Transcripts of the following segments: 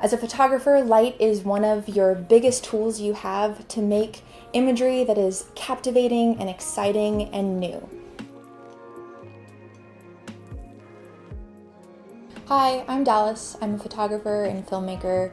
As a photographer, light is one of your biggest tools you have to make imagery that is captivating and exciting and new. Hi, I'm Dallas. I'm a photographer and filmmaker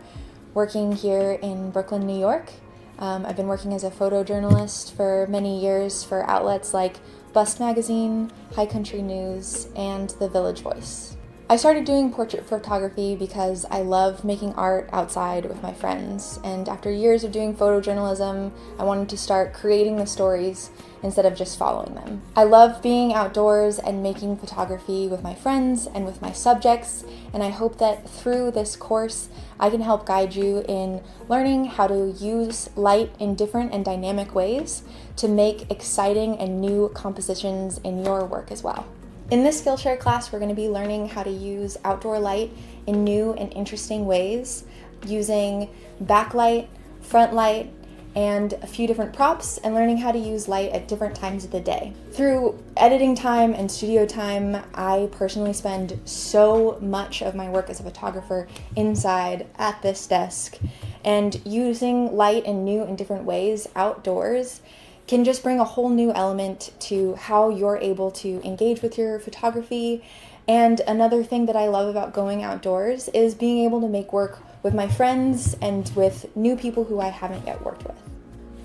working here in Brooklyn, New York. I've been working as a photojournalist for many years for outlets like Bust Magazine, High Country News, and The Village Voice. I started doing portrait photography because I love making art outside with my friends, and after years of doing photojournalism, I wanted to start creating the stories instead of just following them. I love being outdoors and making photography with my friends and with my subjects, and I hope that through this course, I can help guide you in learning how to use light in different and dynamic ways to make exciting and new compositions in your work as well. In this Skillshare class, we're going to be learning how to use outdoor light in new and interesting ways, using backlight, front light, and a few different props, and learning how to use light at different times of the day. Through editing time and studio time, I personally spend so much of my work as a photographer inside at this desk, and using light in new and different ways outdoors can just bring a whole new element to how you're able to engage with your photography. And another thing that I love about going outdoors is being able to make work with my friends and with new people who I haven't yet worked with.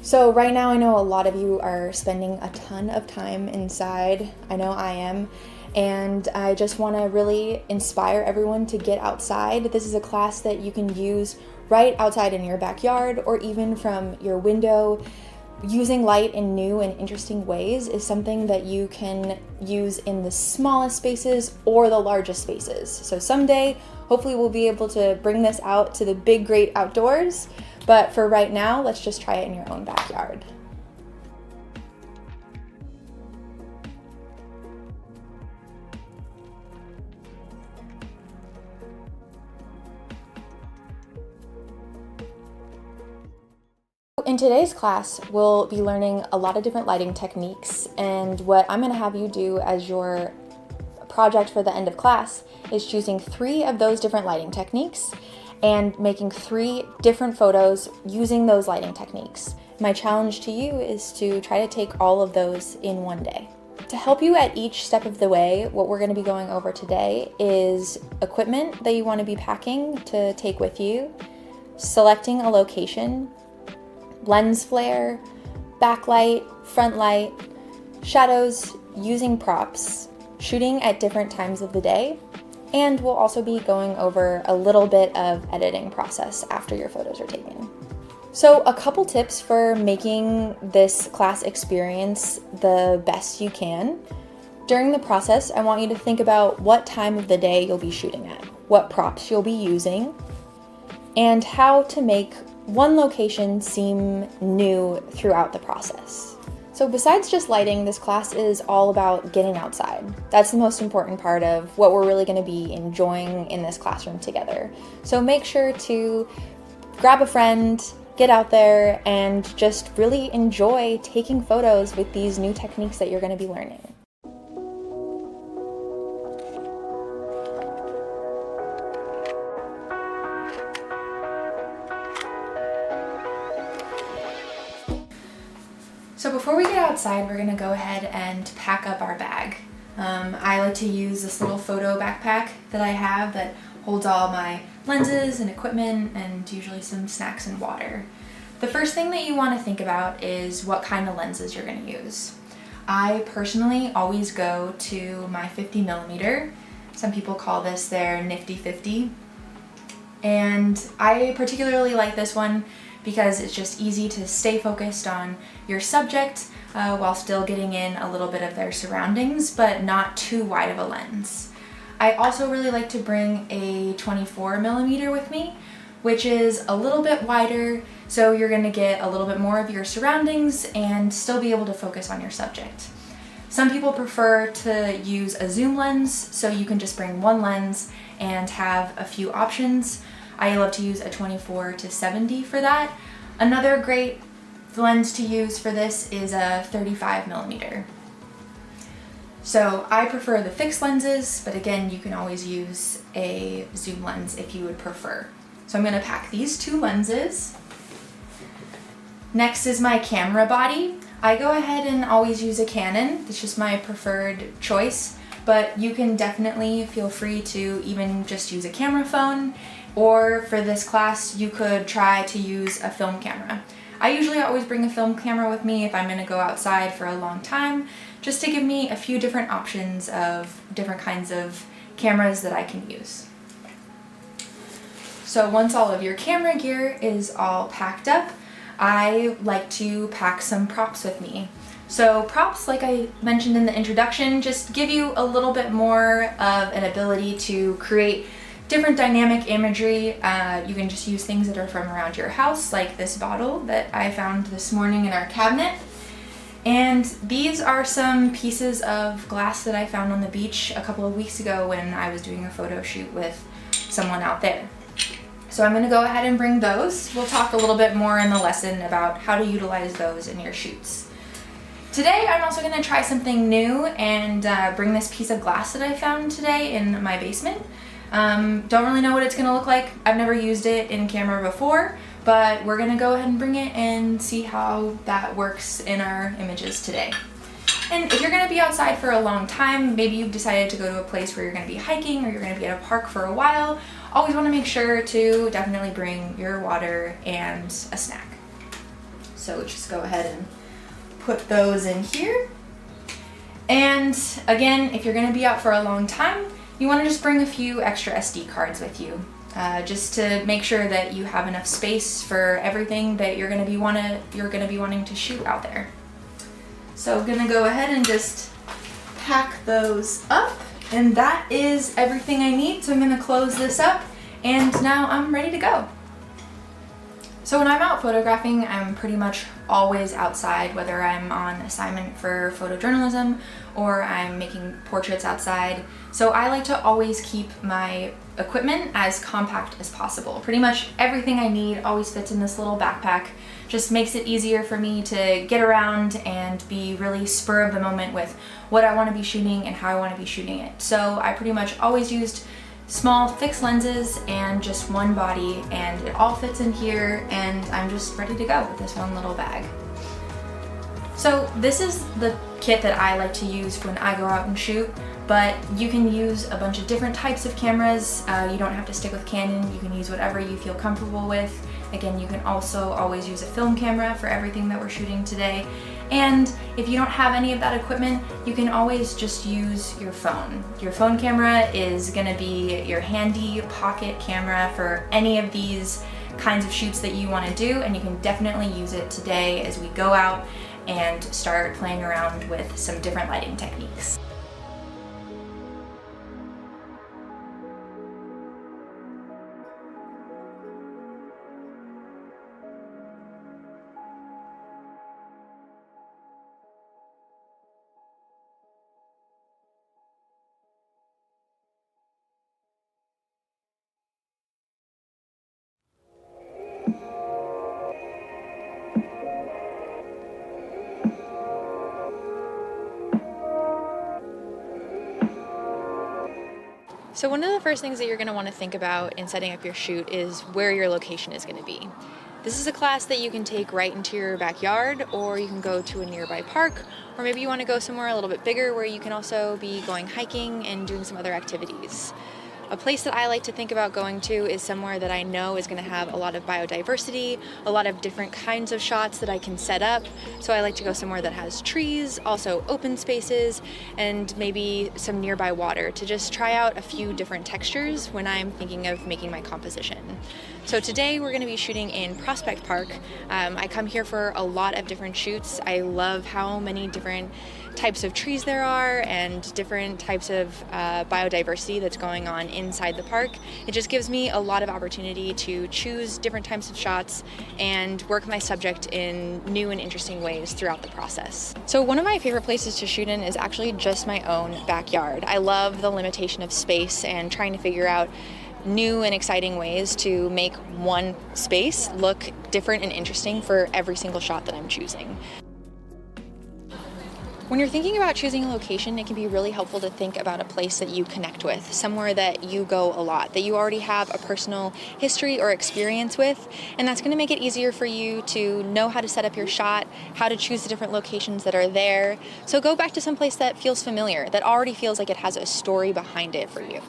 So right now I know a lot of you are spending a ton of time inside. I know I am. And I just want to really inspire everyone to get outside. This is a class that you can use right outside in your backyard or even from your window. Using light in new and interesting ways is something that you can use in the smallest spaces or the largest spaces. So someday, hopefully we'll be able to bring this out to the big, great outdoors. But for right now, let's just try it in your own backyard. In today's class, we'll be learning a lot of different lighting techniques, and what I'm going to have you do as your project for the end of class is choosing 3 of those different lighting techniques and making 3 different photos using those lighting techniques. My challenge to you is to try to take all of those in one day. To help you at each step of the way, what we're going to be going over today is equipment that you want to be packing to take with you, selecting a location, lens flare, backlight, front light, shadows, using props, shooting at different times of the day, and we'll also be going over a little bit of editing process after your photos are taken. So a couple tips for making this class experience the best you can. During the process, I want you to think about what time of the day you'll be shooting at, what props you'll be using, and how to make one location seem new throughout the process. So besides just lighting, this class is all about getting outside. That's the most important part of what we're really going to be enjoying in this classroom together. So make sure to grab a friend, get out there, and just really enjoy taking photos with these new techniques that you're going to be learning. So before we get outside, we're gonna go ahead and pack up our bag. I like to use this little photo backpack that I have that holds all my lenses and equipment and usually some snacks and water. The first thing that you wanna think about is what kind of lenses you're gonna use. I personally always go to my 50mm. Some people call this their nifty 50. And I particularly like this one because it's just easy to stay focused on your subject while still getting in a little bit of their surroundings, but not too wide of a lens. I also really like to bring a 24mm with me, which is a little bit wider, so you're gonna get a little bit more of your surroundings and still be able to focus on your subject. Some people prefer to use a zoom lens, so you can just bring one lens and have a few options. I love to use a 24-70 for that. Another great lens to use for this is a 35mm. So I prefer the fixed lenses, but again, you can always use a zoom lens if you would prefer. So I'm gonna pack these 2 lenses. Next is my camera body. I go ahead and always use a Canon. It's just my preferred choice, but you can definitely feel free to even just use a camera phone, or for this class, you could try to use a film camera. I usually always bring a film camera with me if I'm gonna go outside for a long time, just to give me a few different options of different kinds of cameras that I can use. So once all of your camera gear is all packed up, I like to pack some props with me. So props, like I mentioned in the introduction, just give you a little bit more of an ability to create different dynamic imagery. You can just use things that are from around your house, like this bottle that I found this morning in our cabinet. And these are some pieces of glass that I found on the beach a couple of weeks ago when I was doing a photo shoot with someone out there. So I'm gonna go ahead and bring those. We'll talk a little bit more in the lesson about how to utilize those in your shoots. Today, I'm also gonna try something new and bring this piece of glass that I found today in my basement. Don't really know what it's gonna look like. I've never used it in camera before, but we're gonna go ahead and bring it and see how that works in our images today. And if you're gonna be outside for a long time, maybe you've decided to go to a place where you're gonna be hiking or you're gonna be at a park for a while, always wanna make sure to definitely bring your water and a snack. So just go ahead and put those in here. And again, if you're gonna be out for a long time, you wanna just bring a few extra SD cards with you, just to make sure that you have enough space for everything that you're gonna be wanting to shoot out there. So I'm gonna go ahead and just pack those up, and that is everything I need. So I'm gonna close this up, and now I'm ready to go. So when I'm out photographing, I'm pretty much always outside, whether I'm on assignment for photojournalism or I'm making portraits outside. So I like to always keep my equipment as compact as possible. Pretty much everything I need always fits in this little backpack. Just makes it easier for me to get around and be really spur of the moment with what I want to be shooting and how I want to be shooting it. So I pretty much always used small fixed lenses and just one body, and it all fits in here, and I'm just ready to go with this one little bag. So this is the kit that I like to use when I go out and shoot, but you can use a bunch of different types of cameras. You don't have to stick with Canon, you can use whatever you feel comfortable with. Again, you can also always use a film camera for everything that we're shooting today. And if you don't have any of that equipment, you can always just use your phone. Your phone camera is gonna be your handy pocket camera for any of these kinds of shoots that you wanna do, and you can definitely use it today as we go out and start playing around with some different lighting techniques. So one of the first things that you're going to want to think about in setting up your shoot is where your location is going to be. This is a class that you can take right into your backyard, or you can go to a nearby park, or maybe you want to go somewhere a little bit bigger where you can also be going hiking and doing some other activities. A place that I like to think about going to is somewhere that I know is going to have a lot of biodiversity, a lot of different kinds of shots that I can set up. So I like to go somewhere that has trees, also open spaces, and maybe some nearby water to just try out a few different textures when I'm thinking of making my composition. So today we're going to be shooting in Prospect Park. I come here for a lot of different shoots. I love how many different types of trees there are and different types of biodiversity that's going on inside the park. It just gives me a lot of opportunity to choose different types of shots and work my subject in new and interesting ways throughout the process. So one of my favorite places to shoot in is actually just my own backyard. I love the limitation of space and trying to figure out new and exciting ways to make one space look different and interesting for every single shot that I'm choosing. When you're thinking about choosing a location, it can be really helpful to think about a place that you connect with, somewhere that you go a lot, that you already have a personal history or experience with, and that's going to make it easier for you to know how to set up your shot, how to choose the different locations that are there. So go back to some place that feels familiar, that already feels like it has a story behind it for you.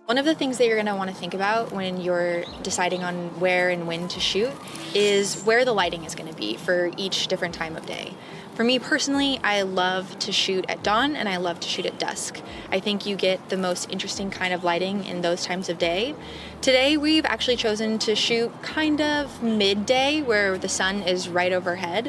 One of the things that you're going to want to think about when you're deciding on where and when to shoot is where the lighting is going to be for each different time of day. For me personally, I love to shoot at dawn and I love to shoot at dusk. I think you get the most interesting kind of lighting in those times of day. Today we've actually chosen to shoot kind of midday where the sun is right overhead.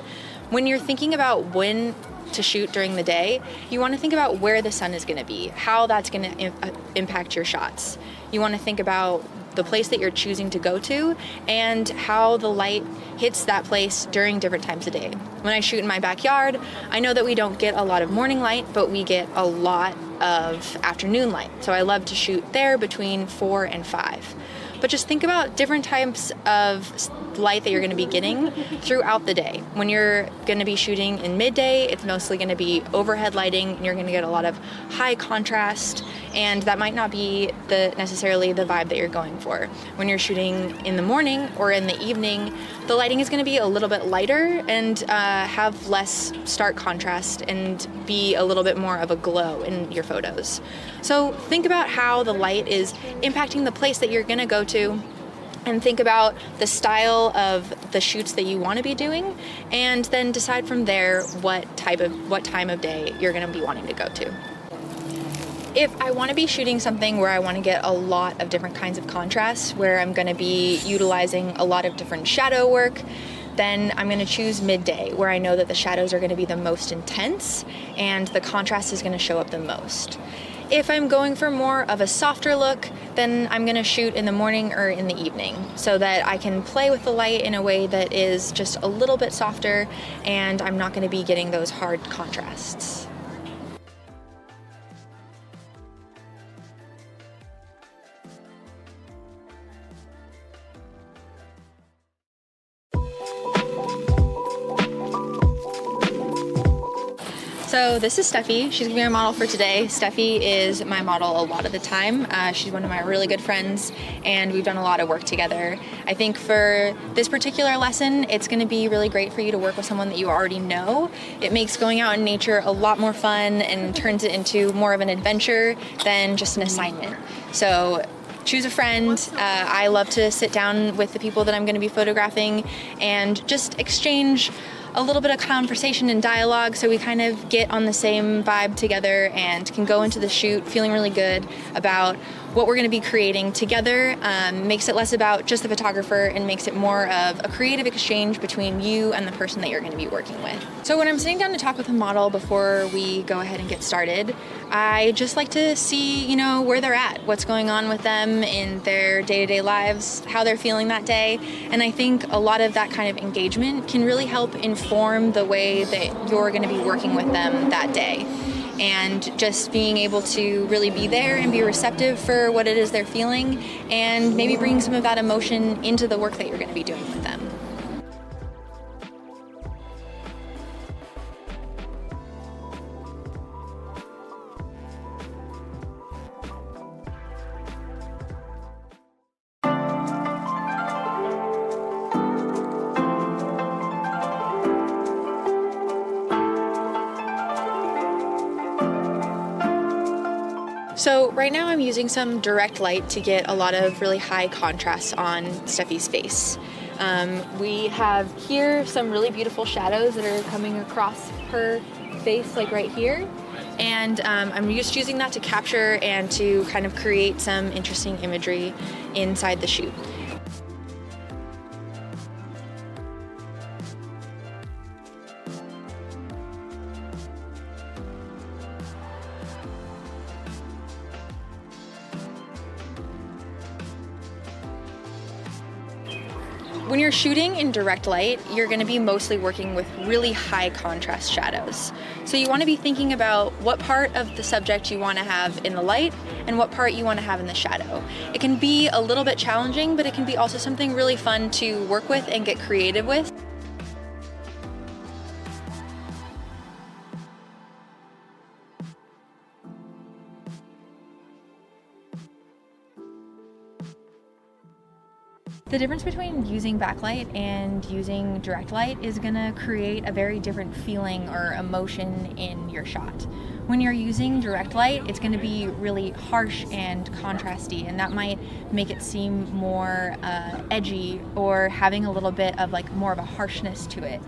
When you're thinking about when to shoot during the day, you want to think about where the sun is going to be, how that's going to impact your shots. You want to think about the place that you're choosing to go to and how the light hits that place during different times of day. When I shoot in my backyard, I know that we don't get a lot of morning light, but we get a lot of afternoon light. So I love to shoot there between 4 and 5. But just think about different types of light that you're going to be getting throughout the day. When you're going to be shooting in midday, it's mostly going to be overhead lighting, and you're going to get a lot of high contrast, and that might not be necessarily the vibe that you're going for. When you're shooting in the morning or in the evening, the lighting is going to be a little bit lighter and have less stark contrast and be a little bit more of a glow in your photos. So think about how the light is impacting the place that you're going to go to, and think about the style of the shoots that you want to be doing, and then decide from there what time of day you're going to be wanting to go to. If I want to be shooting something where I want to get a lot of different kinds of contrast, where I'm going to be utilizing a lot of different shadow work, then I'm going to choose midday, where I know that the shadows are going to be the most intense and the contrast is going to show up the most. If I'm going for more of a softer look, then I'm going to shoot in the morning or in the evening so that I can play with the light in a way that is just a little bit softer and I'm not going to be getting those hard contrasts. So this is Steffi. She's gonna be our model for today. Steffi is my model a lot of the time. She's one of my really good friends and we've done a lot of work together. I think for this particular lesson, it's gonna be really great for you to work with someone that you already know. It makes going out in nature a lot more fun and turns it into more of an adventure than just an assignment. So choose a friend. I love to sit down with the people that I'm gonna be photographing and just exchange a little bit of conversation and dialogue so we kind of get on the same vibe together and can go into the shoot feeling really good about what we're going to be creating together. Makes it less about just the photographer and makes it more of a creative exchange between you and the person that you're going to be working with. So when I'm sitting down to talk with a model before we go ahead and get started, I just like to see, where they're at, what's going on with them in their day-to-day lives, how they're feeling that day. And I think a lot of that kind of engagement can really help inform the way that you're going to be working with them that day. And just being able to really be there and be receptive for what it is they're feeling and maybe bring some of that emotion into the work that you're going to be doing with them. So right now I'm using some direct light to get a lot of really high contrast on Steffi's face. We have here some really beautiful shadows that are coming across her face, like right here. And I'm just using that to capture and to kind of create some interesting imagery inside the shoot. When you're shooting in direct light, you're going to be mostly working with really high contrast shadows. So you want to be thinking about what part of the subject you want to have in the light and what part you want to have in the shadow. It can be a little bit challenging, but it can be also something really fun to work with and get creative with. The difference between using backlight and using direct light is gonna create a very different feeling or emotion in your shot. When you're using direct light, it's gonna be really harsh and contrasty, and that might make it seem more edgy or having a little bit of like more of a harshness to it.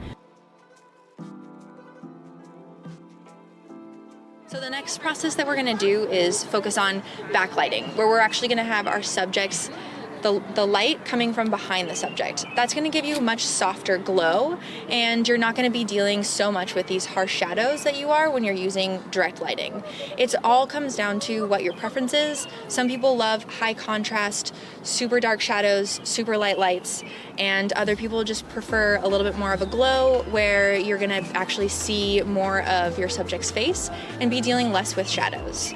So the next process that we're gonna do is focus on backlighting, where we're actually gonna have our subjects the light coming from behind the subject. That's going to give you a much softer glow, and you're not going to be dealing so much with these harsh shadows that you are when you're using direct lighting. It all comes down to what your preference is. Some people love high contrast, super dark shadows, super light lights, and other people just prefer a little bit more of a glow where you're going to actually see more of your subject's face and be dealing less with shadows.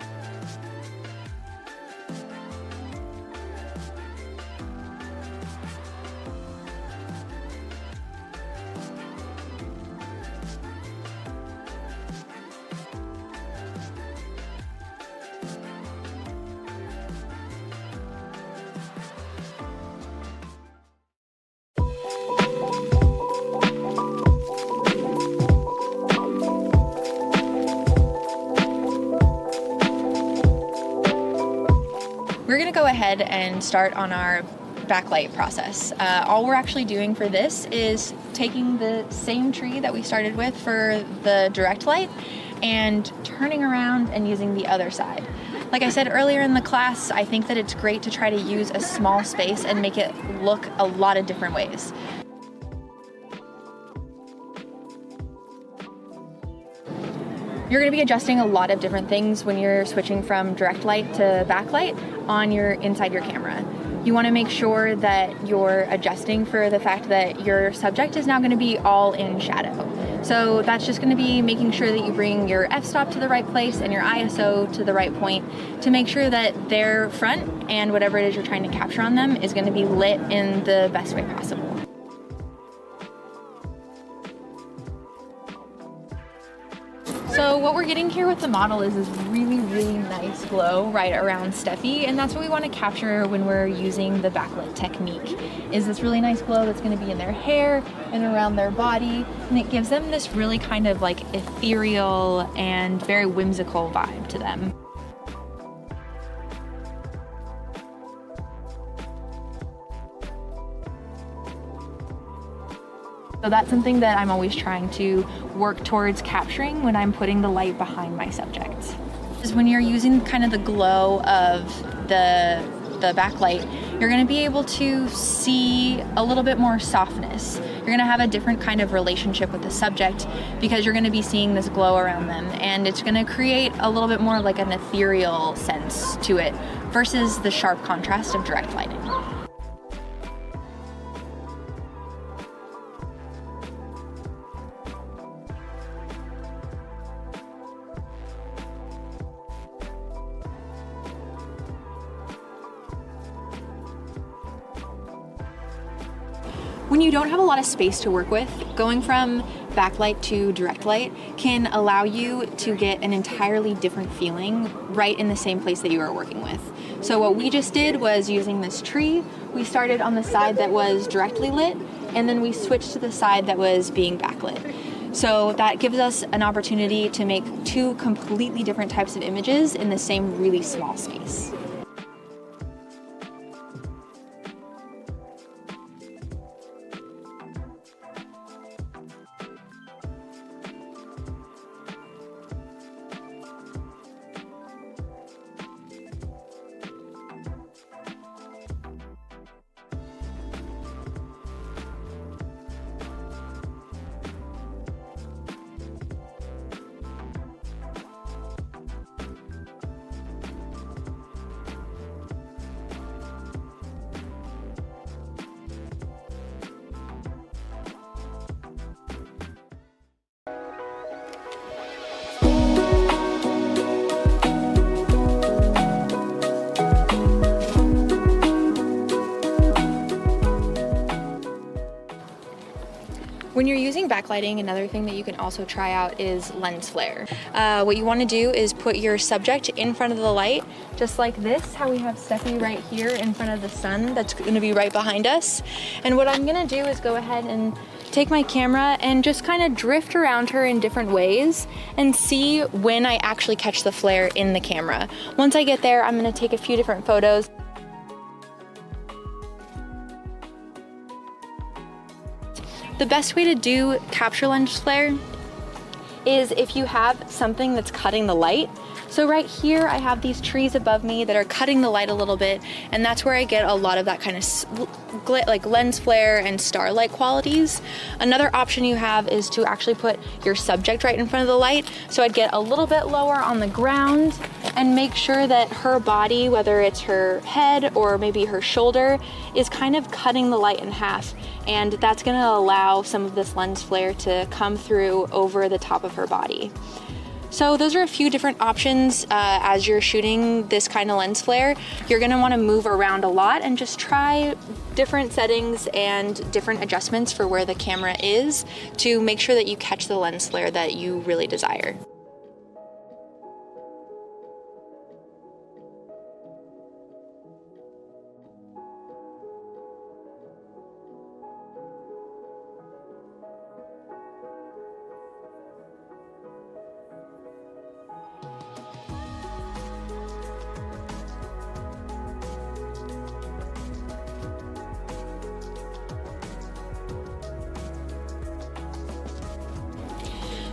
We're going to go ahead and start on our backlight process. All we're actually doing for this is taking the same tree that we started with for the direct light and turning around and using the other side. Like I said earlier in the class, I think that it's great to try to use a small space and make it look a lot of different ways. You're going to be adjusting a lot of different things when you're switching from direct light to backlight inside your camera. You want to make sure that you're adjusting for the fact that your subject is now going to be all in shadow. So that's just going to be making sure that you bring your f-stop to the right place and your ISO to the right point to make sure that their front and whatever it is you're trying to capture on them is going to be lit in the best way possible. So what we're getting here with the model is this really, really nice glow right around Steffi, and that's what we want to capture when we're using the backlit technique, is this really nice glow that's going to be in their hair and around their body, and it gives them this really kind of like ethereal and very whimsical vibe to them. So that's something that I'm always trying to work towards capturing when I'm putting the light behind my subject. Is when you're using kind of the glow of the backlight, you're going to be able to see a little bit more softness. You're going to have a different kind of relationship with the subject because you're going to be seeing this glow around them, and it's going to create a little bit more like an ethereal sense to it versus the sharp contrast of direct lighting. When you don't have a lot of space to work with, going from backlight to direct light can allow you to get an entirely different feeling right in the same place that you are working with. So what we just did was using this tree, we started on the side that was directly lit, and then we switched to the side that was being backlit. So that gives us an opportunity to make two completely different types of images in the same really small space. When you're using backlighting, another thing that you can also try out is lens flare. What you want to do is put your subject in front of the light, just like this, how we have Steffi right here in front of the sun that's going to be right behind us. And what I'm going to do is go ahead and take my camera and just kind of drift around her in different ways and see when I actually catch the flare in the camera. Once I get there, I'm going to take a few different photos. The best way to capture lens flare is if you have something that's cutting the light. So right here, I have these trees above me that are cutting the light a little bit, and that's where I get a lot of that kind of like lens flare and starlight qualities. Another option you have is to actually put your subject right in front of the light. So I'd get a little bit lower on the ground and make sure that her body, whether it's her head or maybe her shoulder, is kind of cutting the light in half. And that's gonna allow some of this lens flare to come through over the top of her body. So those are a few different options as you're shooting this kind of lens flare. You're gonna wanna move around a lot and just try different settings and different adjustments for where the camera is to make sure that you catch the lens flare that you really desire.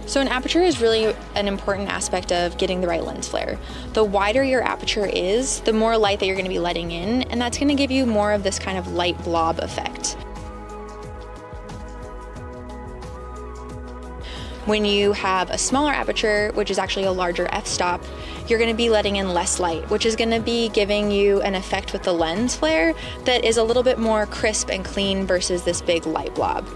So an aperture is really an important aspect of getting the right lens flare. The wider your aperture is, the more light that you're going to be letting in, and that's going to give you more of this kind of light blob effect. When you have a smaller aperture, which is actually a larger f-stop, you're going to be letting in less light, which is going to be giving you an effect with the lens flare that is a little bit more crisp and clean versus this big light blob.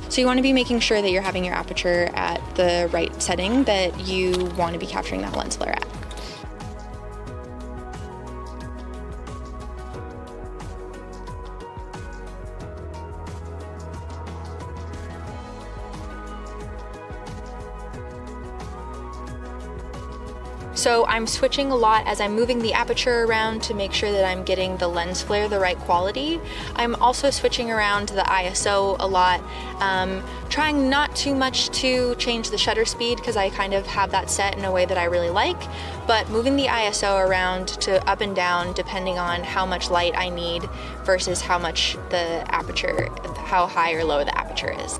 So you want to be making sure that you're having your aperture at the right setting that you want to be capturing that lens flare at. So I'm switching a lot as I'm moving the aperture around to make sure that I'm getting the lens flare the right quality. I'm also switching around the ISO a lot, trying not too much to change the shutter speed because I kind of have that set in a way that I really like, but moving the ISO around to up and down depending on how much light I need versus how much the aperture, how high or low the aperture is.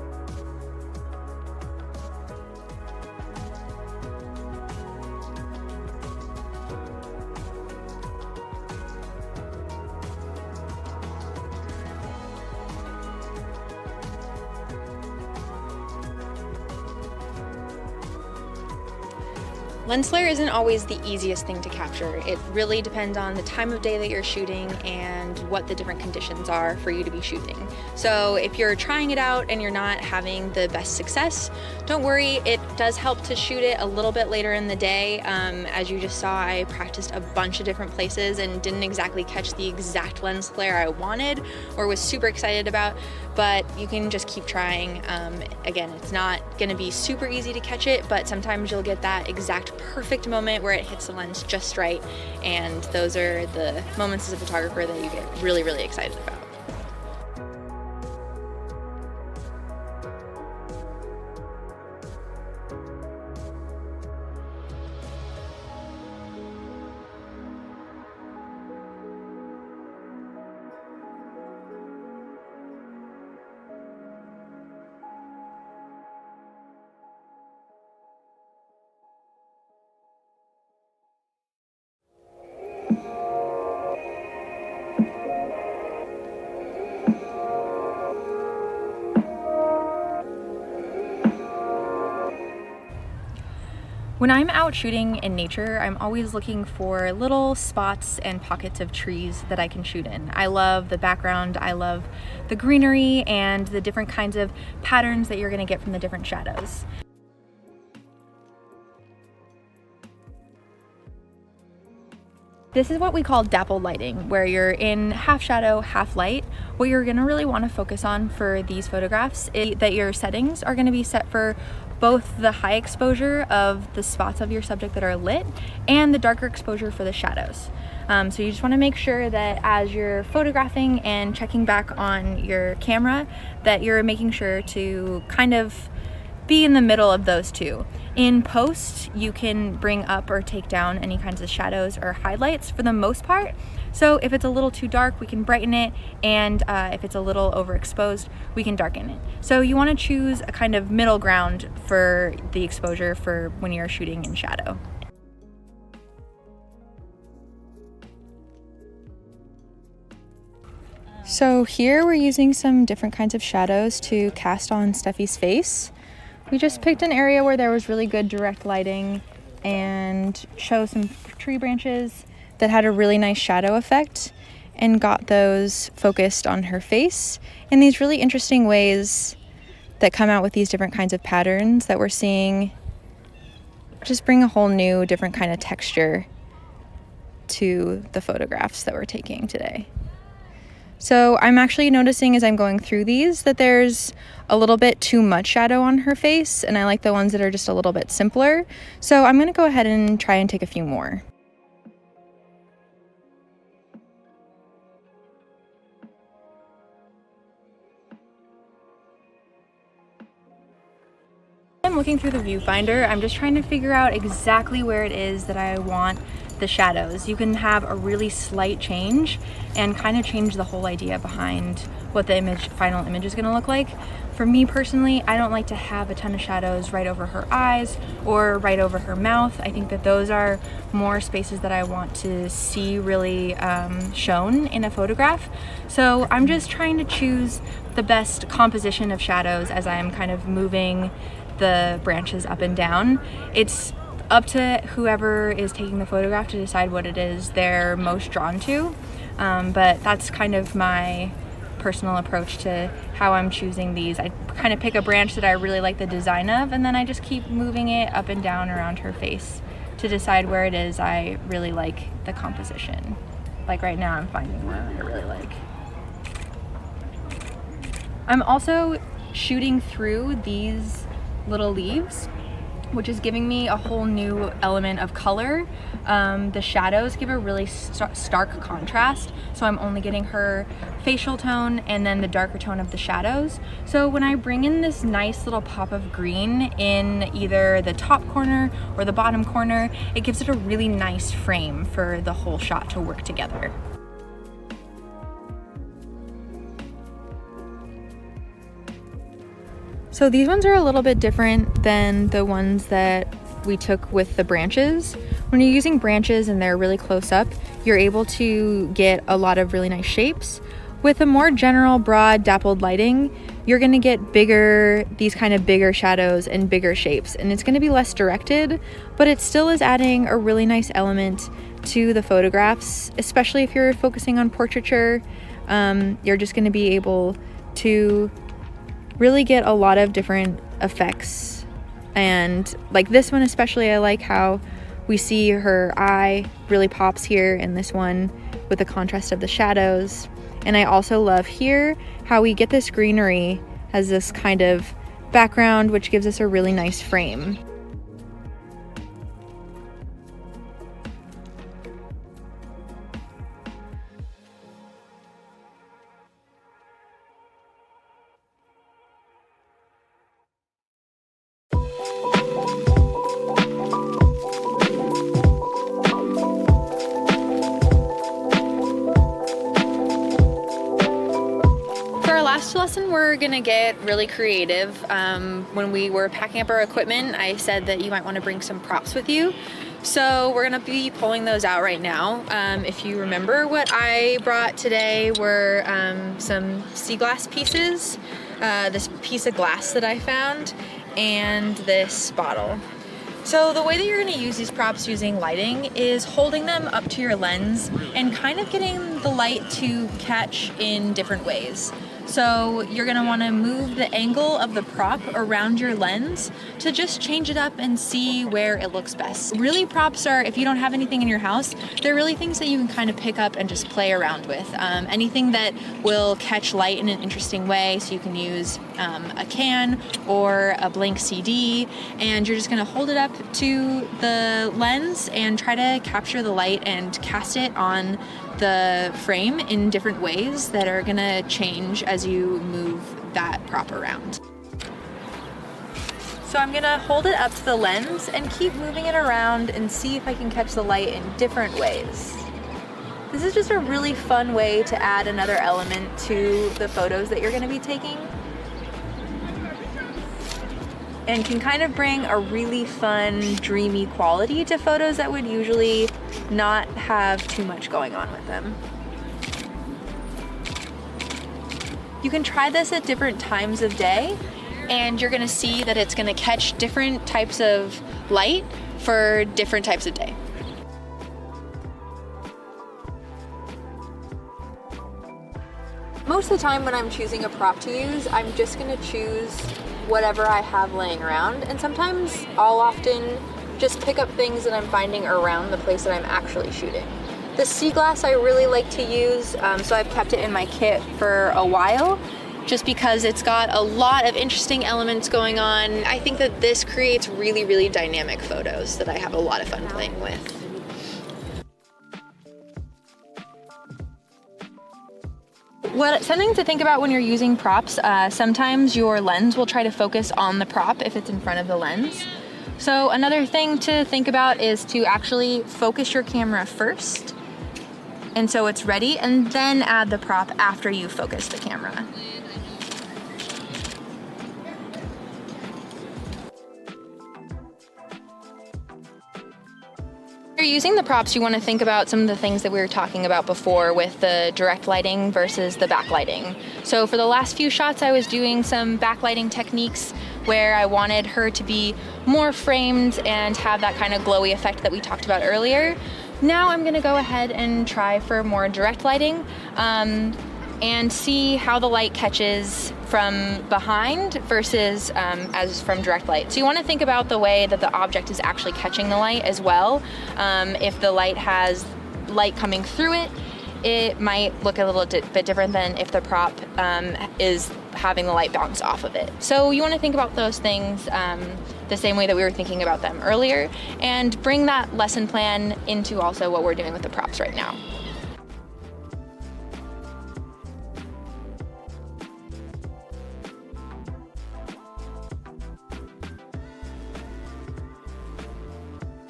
Lens flare isn't always the easiest thing to capture. It really depends on the time of day that you're shooting and what the different conditions are for you to be shooting. So if you're trying it out and you're not having the best success, don't worry, it does help to shoot it a little bit later in the day. As you just saw, I practiced a bunch of different places and didn't exactly catch the exact lens flare I wanted or was super excited about, but you can just keep trying. Again, it's not gonna be super easy to catch it, but sometimes you'll get that exact perfect moment where it hits the lens just right, and those are the moments as a photographer that you get really, really excited about. When I'm out shooting in nature, I'm always looking for little spots and pockets of trees that I can shoot in. I love the background, I love the greenery and the different kinds of patterns that you're gonna get from the different shadows. This is what we call dappled lighting, where you're in half shadow, half light. What you're gonna really wanna focus on for these photographs is that your settings are gonna be set for both the high exposure of the spots of your subject that are lit and the darker exposure for the shadows. So you just wanna make sure that as you're photographing and checking back on your camera, that you're making sure to kind of be in the middle of those two. In post, you can bring up or take down any kinds of shadows or highlights for the most part. So if it's a little too dark, we can brighten it, and if it's a little overexposed, we can darken it. So you want to choose a kind of middle ground for the exposure for when you're shooting in shadow. So here we're using some different kinds of shadows to cast on Steffi's face. We just picked an area where there was really good direct lighting and chose some tree branches that had a really nice shadow effect and got those focused on her face in these really interesting ways that come out with these different kinds of patterns that we're seeing just bring a whole new different kind of texture to the photographs that we're taking today. So I'm actually noticing as I'm going through these that there's a little bit too much shadow on her face, and I like the ones that are just a little bit simpler. So I'm going to go ahead and try and take a few more. I'm looking through the viewfinder. I'm just trying to figure out exactly where it is that I want the shadows. You can have a really slight change and kind of change the whole idea behind what the final image is going to look like. For me personally, I don't like to have a ton of shadows right over her eyes or right over her mouth. I think that those are more spaces that I want to see really shown in a photograph. So I'm just trying to choose the best composition of shadows as I'm kind of moving the branches up and down. It's up to whoever is taking the photograph to decide what it is they're most drawn to, but that's kind of my personal approach to how I'm choosing these. I kind of pick a branch that I really like the design of, and then I just keep moving it up and down around her face to decide where it is I really like the composition. Like right now I'm finding one I really like. I'm also shooting through these little leaves, which is giving me a whole new element of color. The shadows give a really stark contrast, so I'm only getting her facial tone and then the darker tone of the shadows. So when I bring in this nice little pop of green in either the top corner or the bottom corner, it gives it a really nice frame for the whole shot to work together. So these ones are a little bit different than the ones that we took with the branches. When you're using branches and they're really close up, you're able to get a lot of really nice shapes. With a more general, broad, dappled lighting, you're gonna get these kind of bigger shadows and bigger shapes, and it's gonna be less directed, but it still is adding a really nice element to the photographs, especially if you're focusing on portraiture. You're just gonna be able to really get a lot of different effects. And like this one especially, I like how we see her eye really pops here in this one with the contrast of the shadows. And I also love here how we get this greenery as this kind of background, which gives us a really nice frame. Last lesson we're gonna get really creative. When we were packing up our equipment, I said that you might want to bring some props with you. So we're gonna be pulling those out right now. If you remember, what I brought today were some sea glass pieces, this piece of glass that I found, and this bottle. So the way that you're gonna use these props using lighting is holding them up to your lens and kind of getting the light to catch in different ways. So you're gonna wanna move the angle of the prop around your lens to just change it up and see where it looks best. Really, props are, if you don't have anything in your house, they're really things that you can kind of pick up and just play around with. Anything that will catch light in an interesting way, so you can use a can or a blank CD, and you're just gonna hold it up to the lens and try to capture the light and cast it on the frame in different ways that are gonna change as you move that prop around. So I'm gonna hold it up to the lens and keep moving it around and see if I can catch the light in different ways. This is just a really fun way to add another element to the photos that you're gonna be taking, and can kind of bring a really fun, dreamy quality to photos that would usually not have too much going on with them. You can try this at different times of day, and you're gonna see that it's gonna catch different types of light for different types of day. Most of the time when I'm choosing a prop to use, I'm just gonna choose whatever I have laying around, and sometimes I'll often just pick up things that I'm finding around the place that I'm actually shooting. The sea glass I really like to use, so I've kept it in my kit for a while, just because it's got a lot of interesting elements going on. I think that this creates really, really dynamic photos that I have a lot of fun playing with. Something to think about when you're using props, sometimes your lens will try to focus on the prop if it's in front of the lens. So another thing to think about is to actually focus your camera first, and so it's ready, and then add the prop after you focus the camera. When you're using the props, you want to think about some of the things that we were talking about before with the direct lighting versus the backlighting. So for the last few shots, I was doing some backlighting techniques where I wanted her to be more framed and have that kind of glowy effect that we talked about earlier. Now I'm going to go ahead and try for more direct lighting and see how the light catches from behind versus as from direct light. So you want to think about the way that the object is actually catching the light as well. If the light has light coming through it, it might look a little bit different than if the prop is having the light bounce off of it. So you want to think about those things the same way that we were thinking about them earlier, and bring that lesson plan into also what we're doing with the props right now.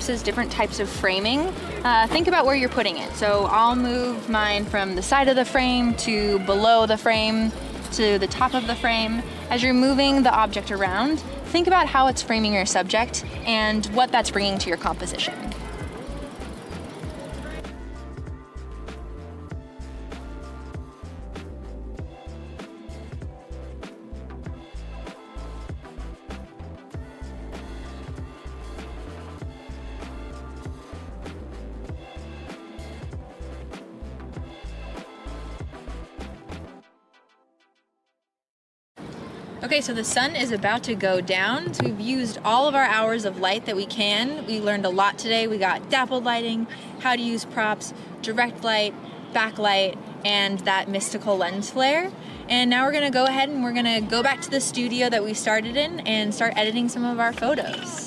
Is different types of framing. Think about where you're putting it. So I'll move mine from the side of the frame to below the frame to the top of the frame. As you're moving the object around, think about how it's framing your subject and what that's bringing to your composition. Okay, so the sun is about to go down, so we've used all of our hours of light that we can. We learned a lot today. We got dappled lighting, how to use props, direct light, backlight, and that mystical lens flare. And now we're gonna go ahead and we're gonna go back to the studio that we started in and start editing some of our photos.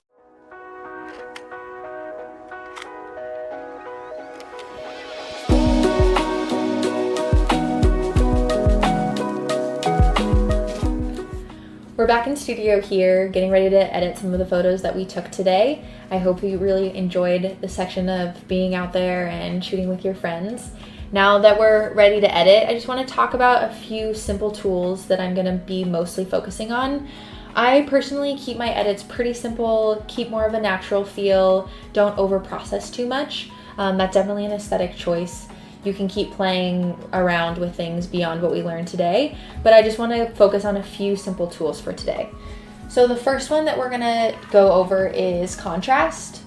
We're back in studio here, getting ready to edit some of the photos that we took today. I hope you really enjoyed the section of being out there and shooting with your friends. Now that we're ready to edit, I just want to talk about a few simple tools that I'm going to be mostly focusing on. I personally keep my edits pretty simple, keep more of a natural feel, don't over-process too much. That's definitely an aesthetic choice. You can keep playing around with things beyond what we learned today, but I just want to focus on a few simple tools for today. So the first one that we're gonna go over is contrast.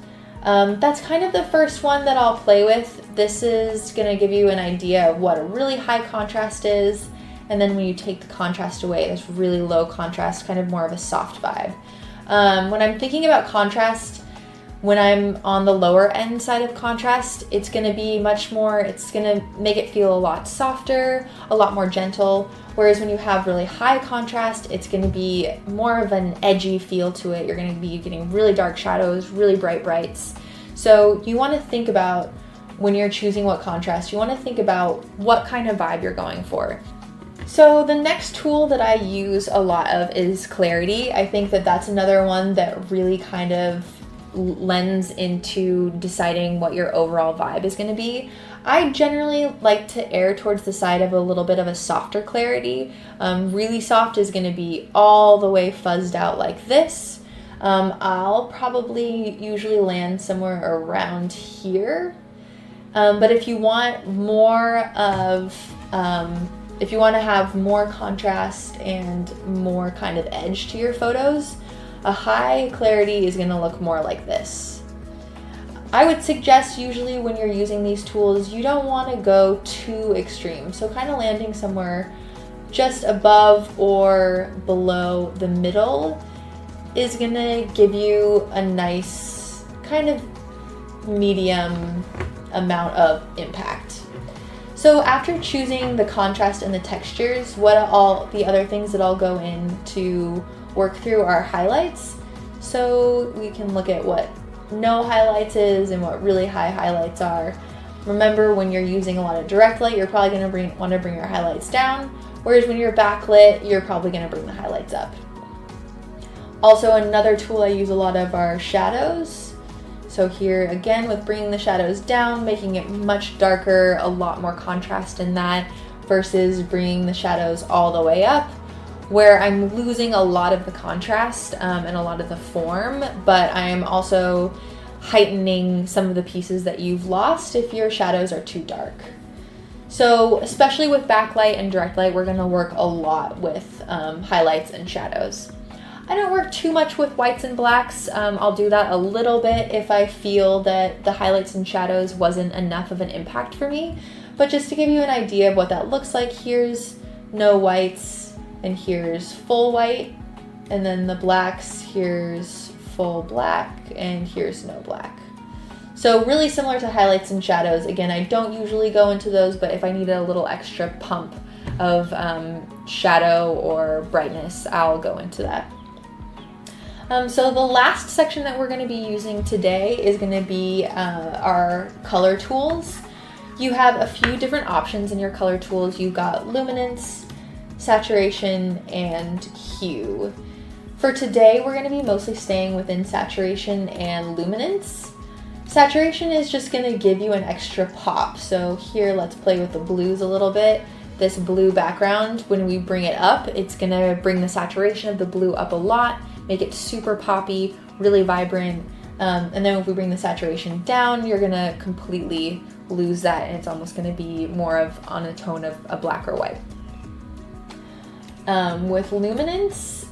That's kind of the first one that I'll play with. This is gonna give you an idea of what a really high contrast is and then when you take the contrast away, there's really low contrast, kind of more of a soft vibe. When I'm thinking about contrast, when I'm on the lower end side of contrast, it's gonna be much more, it's gonna make it feel a lot softer, a lot more gentle. Whereas when you have really high contrast, it's gonna be more of an edgy feel to it. You're gonna be getting really dark shadows, really bright brights. So you wanna think about, when you're choosing what contrast, you wanna think about what kind of vibe you're going for. So the next tool that I use a lot of is clarity. I think that that's another one that really kind of lends into deciding what your overall vibe is going to be. I generally like to err towards the side of a little bit of a softer clarity. Really soft is going to be all the way fuzzed out like this. I'll probably usually land somewhere around here. But if you want more of, if you want to have more contrast and more kind of edge to your photos, a high clarity is going to look more like this. I would suggest usually when you're using these tools, you don't want to go too extreme. So kind of landing somewhere just above or below the middle is going to give you a nice kind of medium amount of impact. So after choosing the contrast and the textures, what all the other things that I'll go in to work through are highlights. So we can look at what no highlights is and what really high highlights are. Remember, when you're using a lot of direct light, you're probably going to want to bring your highlights down, whereas when you're backlit, you're probably going to bring the highlights up. Also, another tool I use a lot of are shadows. So here again, with bringing the shadows down, making it much darker, a lot more contrast in that, versus bringing the shadows all the way up, where I'm losing a lot of the contrast and a lot of the form, but I'm also heightening some of the pieces that you've lost if your shadows are too dark. So especially with backlight and direct light, we're gonna work a lot with highlights and shadows. I don't work too much with whites and blacks. I'll do that a little bit if I feel that the highlights and shadows wasn't enough of an impact for me. But just to give you an idea of what that looks like, here's no whites and here's full white. And then the blacks, here's full black and here's no black. So really similar to highlights and shadows. Again, I don't usually go into those, but if I need a little extra pump of shadow or brightness, I'll go into that. So the last section that we're going to be using today is going to be our color tools. You have a few different options in your color tools. You've got luminance, saturation, and hue. For today, we're going to be mostly staying within saturation and luminance. Saturation is just going to give you an extra pop. So here, let's play with the blues a little bit. This blue background, when we bring it up, it's going to bring the saturation of the blue up a lot, make it super poppy, really vibrant. And then if we bring the saturation down, you're gonna completely lose that, and it's almost gonna be more of on a tone of a black or white. With luminance,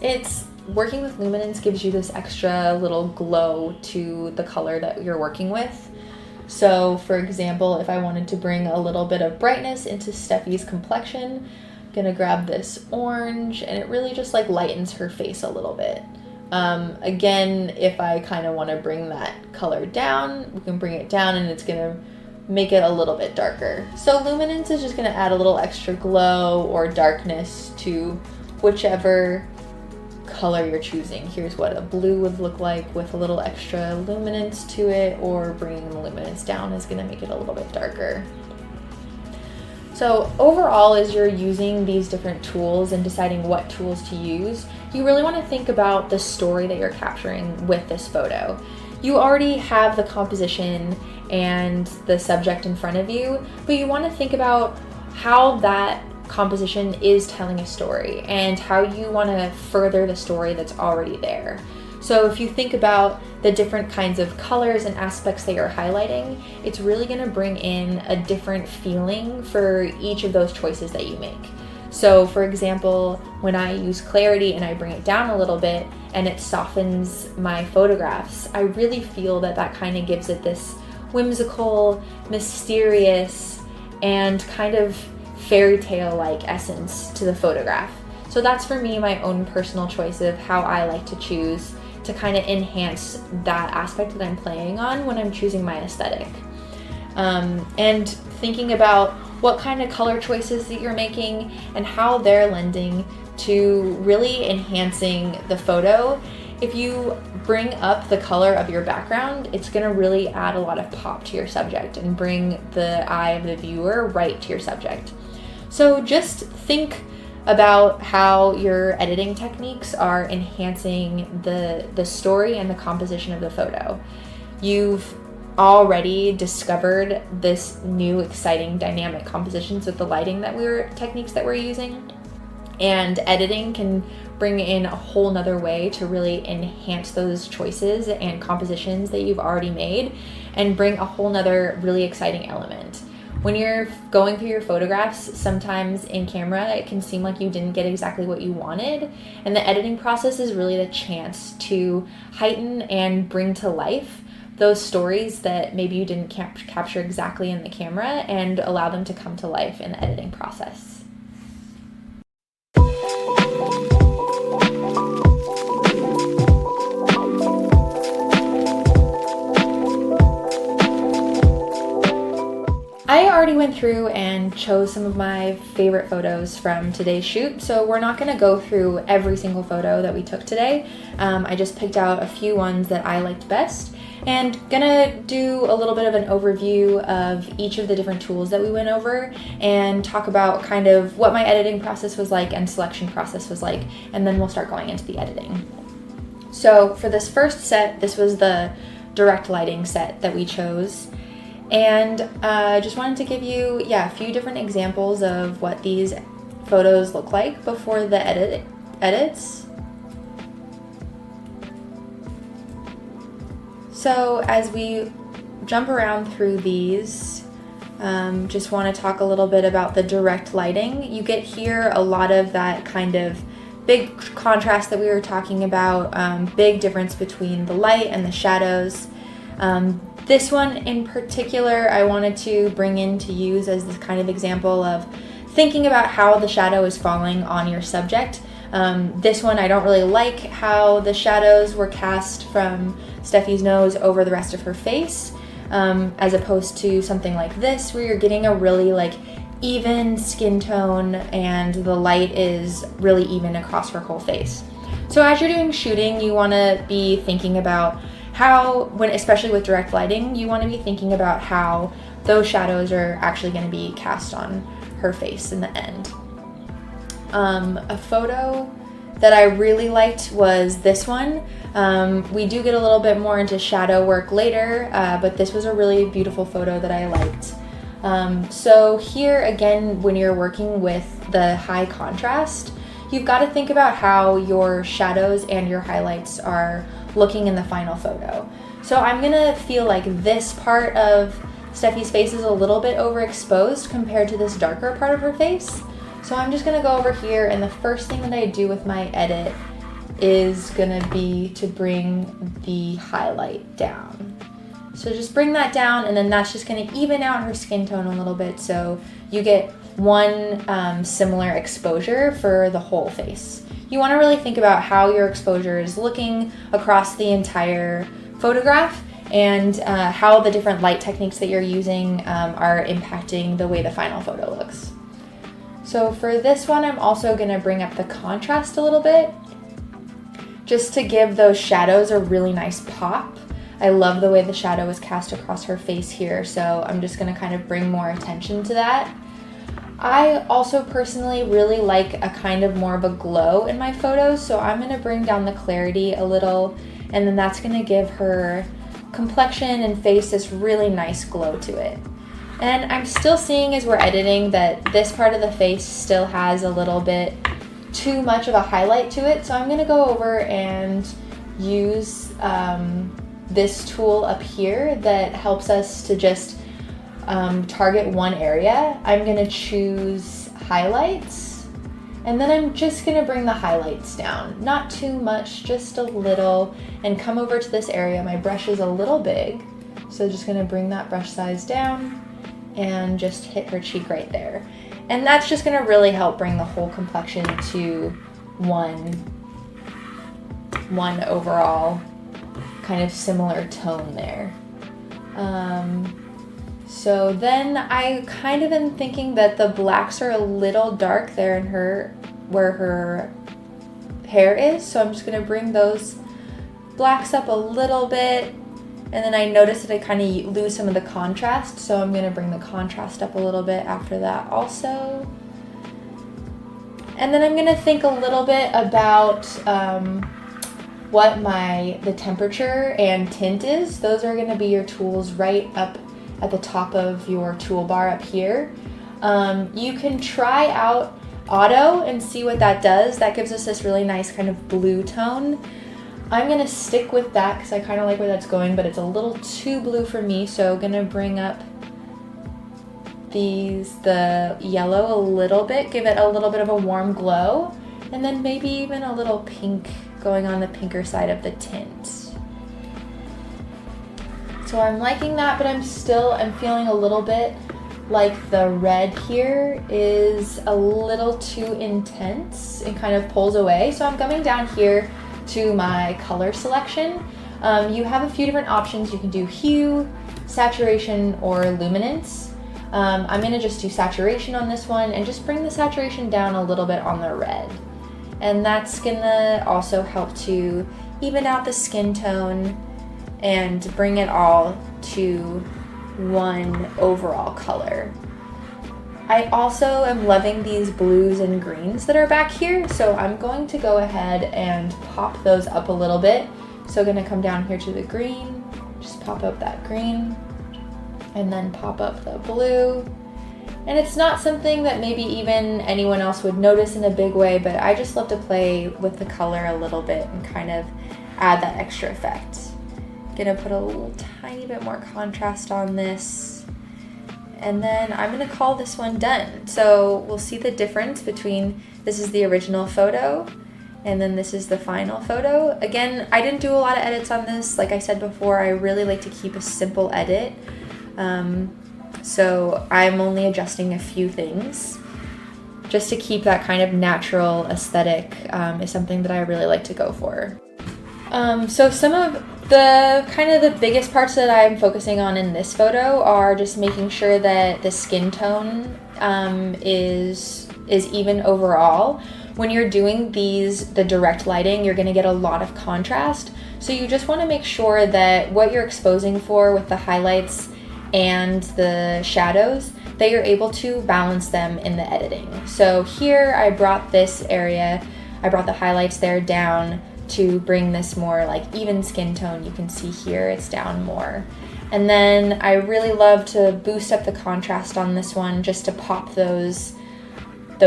working with luminance gives you this extra little glow to the color that you're working with. So for example, if I wanted to bring a little bit of brightness into Steffi's complexion, I'm gonna grab this orange, and it really just like lightens her face a little bit. Again, if I kind of want to bring that color down, we can bring it down and it's going to make it a little bit darker. So luminance is just going to add a little extra glow or darkness to whichever color you're choosing. Here's what a blue would look like with a little extra luminance to it, or bringing the luminance down is going to make it a little bit darker. So overall, as you're using these different tools and deciding what tools to use, you really want to think about the story that you're capturing with this photo. You already have the composition and the subject in front of you, but you want to think about how that composition is telling a story and how you want to further the story that's already there. So if you think about the different kinds of colors and aspects that you're highlighting, it's really going to bring in a different feeling for each of those choices that you make. So for example, when I use clarity and I bring it down a little bit and it softens my photographs, I really feel that that kind of gives it this whimsical, mysterious, and kind of fairy tale-like essence to the photograph. So that's for me my own personal choice of how I like to choose to kind of enhance that aspect that I'm playing on when I'm choosing my aesthetic. And thinking about what kind of color choices that you're making and how they're lending to really enhancing the photo. If you bring up the color of your background, it's going to really add a lot of pop to your subject and bring the eye of the viewer right to your subject. So just think about how your editing techniques are enhancing the story and the composition of the photo. You've already discovered this new exciting dynamic compositions with the lighting techniques that we're using, and editing can bring in a whole nother way to really enhance those choices and compositions that you've already made and bring a whole nother really exciting element. When you're going through your photographs, sometimes in camera, it can seem like you didn't get exactly what you wanted. And the editing process is really the chance to heighten and bring to life those stories that maybe you didn't capture exactly in the camera and allow them to come to life in the editing process. I already went through and chose some of my favorite photos from today's shoot, so we're not going to go through every single photo that we took today. I just picked out a few ones that I liked best, and gonna do a little bit of an overview of each of the different tools that we went over and talk about kind of what my editing process was like and selection process was like, and then we'll start going into the editing. So for this first set, this was the direct lighting set that we chose. And just wanted to give you, a few different examples of what these photos look like before the edits. So as we jump around through these, just want to talk a little bit about the direct lighting. You get here a lot of that kind of big contrast that we were talking about, big difference between the light and the shadows. This one in particular, I wanted to bring in to use as this kind of example of thinking about how the shadow is falling on your subject. This one, I don't really like how the shadows were cast from Steffi's nose over the rest of her face, as opposed to something like this, where you're getting a really even skin tone and the light is really even across her whole face. So as you're doing shooting, you want to be thinking about especially with direct lighting, you want to be thinking about how those shadows are actually going to be cast on her face in the end. A photo that I really liked was this one. We do get a little bit more into shadow work later, but this was a really beautiful photo that I liked. So here again, when you're working with the high contrast, you've got to think about how your shadows and your highlights are looking in the final photo. So I'm gonna feel like this part of Steffi's face is a little bit overexposed compared to this darker part of her face. So I'm just gonna go over here, and the first thing that I do with my edit is gonna be to bring the highlight down. So just bring that down, and then that's just gonna even out her skin tone a little bit so you get one similar exposure for the whole face. You want to really think about how your exposure is looking across the entire photograph and how the different light techniques that you're using are impacting the way the final photo looks. So for this one, I'm also going to bring up the contrast a little bit just to give those shadows a really nice pop. I love the way the shadow is cast across her face here, so I'm just going to kind of bring more attention to that. I also personally really like a kind of more of a glow in my photos, so I'm going to bring down the clarity a little, and then that's going to give her complexion and face this really nice glow to it. And I'm still seeing as we're editing that this part of the face still has a little bit too much of a highlight to it, so I'm going to go over and use this tool up here that helps us to just target one area. I'm going to choose highlights, and then I'm just going to bring the highlights down. Not too much, just a little, and come over to this area. My brush is a little big, so just going to bring that brush size down and just hit her cheek right there. And that's just gonna really help bring the whole complexion to one overall kind of similar tone there. So then I kind of am thinking that the blacks are a little dark there in where her hair is. So I'm just gonna bring those blacks up a little bit. And then I noticed that I kind of lose some of the contrast. So I'm gonna bring the contrast up a little bit after that also. And then I'm gonna think a little bit about what the temperature and tint is. Those are gonna be your tools right up at the top of your toolbar up here. You can try out auto and see what that does. That gives us this really nice kind of blue tone. I'm gonna stick with that because I kind of like where that's going, but it's a little too blue for me. So I'm gonna bring up the yellow a little bit, give it a little bit of a warm glow, and then maybe even a little pink going on the pinker side of the tint. So I'm liking that, but I'm feeling a little bit like the red here is a little too intense and kind of pulls away. So I'm coming down here to my color selection. You have a few different options. You can do hue, saturation, or luminance. I'm gonna just do saturation on this one and just bring the saturation down a little bit on the red. And that's gonna also help to even out the skin tone and bring it all to one overall color. I also am loving these blues and greens that are back here, so I'm going to go ahead and pop those up a little bit. So I'm gonna come down here to the green, just pop up that green, and then pop up the blue. And it's not something that maybe even anyone else would notice in a big way, but I just love to play with the color a little bit and kind of add that extra effect. Gonna put a little tiny bit more contrast on this, and then I'm gonna call this one done. So we'll see the difference between this is the original photo and then this is the final photo. Again, I didn't do a lot of edits on this. Like I said before, I really like to keep a simple edit. So I'm only adjusting a few things just to keep that kind of natural aesthetic is something that I really like to go for. So some of the biggest parts that I'm focusing on in this photo are just making sure that the skin tone is even overall. When you're doing the direct lighting, you're gonna get a lot of contrast. So you just wanna make sure that what you're exposing for with the highlights and the shadows, that you're able to balance them in the editing. So here I brought this area, I brought the highlights there down to bring this more like even skin tone. You can see here it's down more. And then I really love to boost up the contrast on this one just to pop those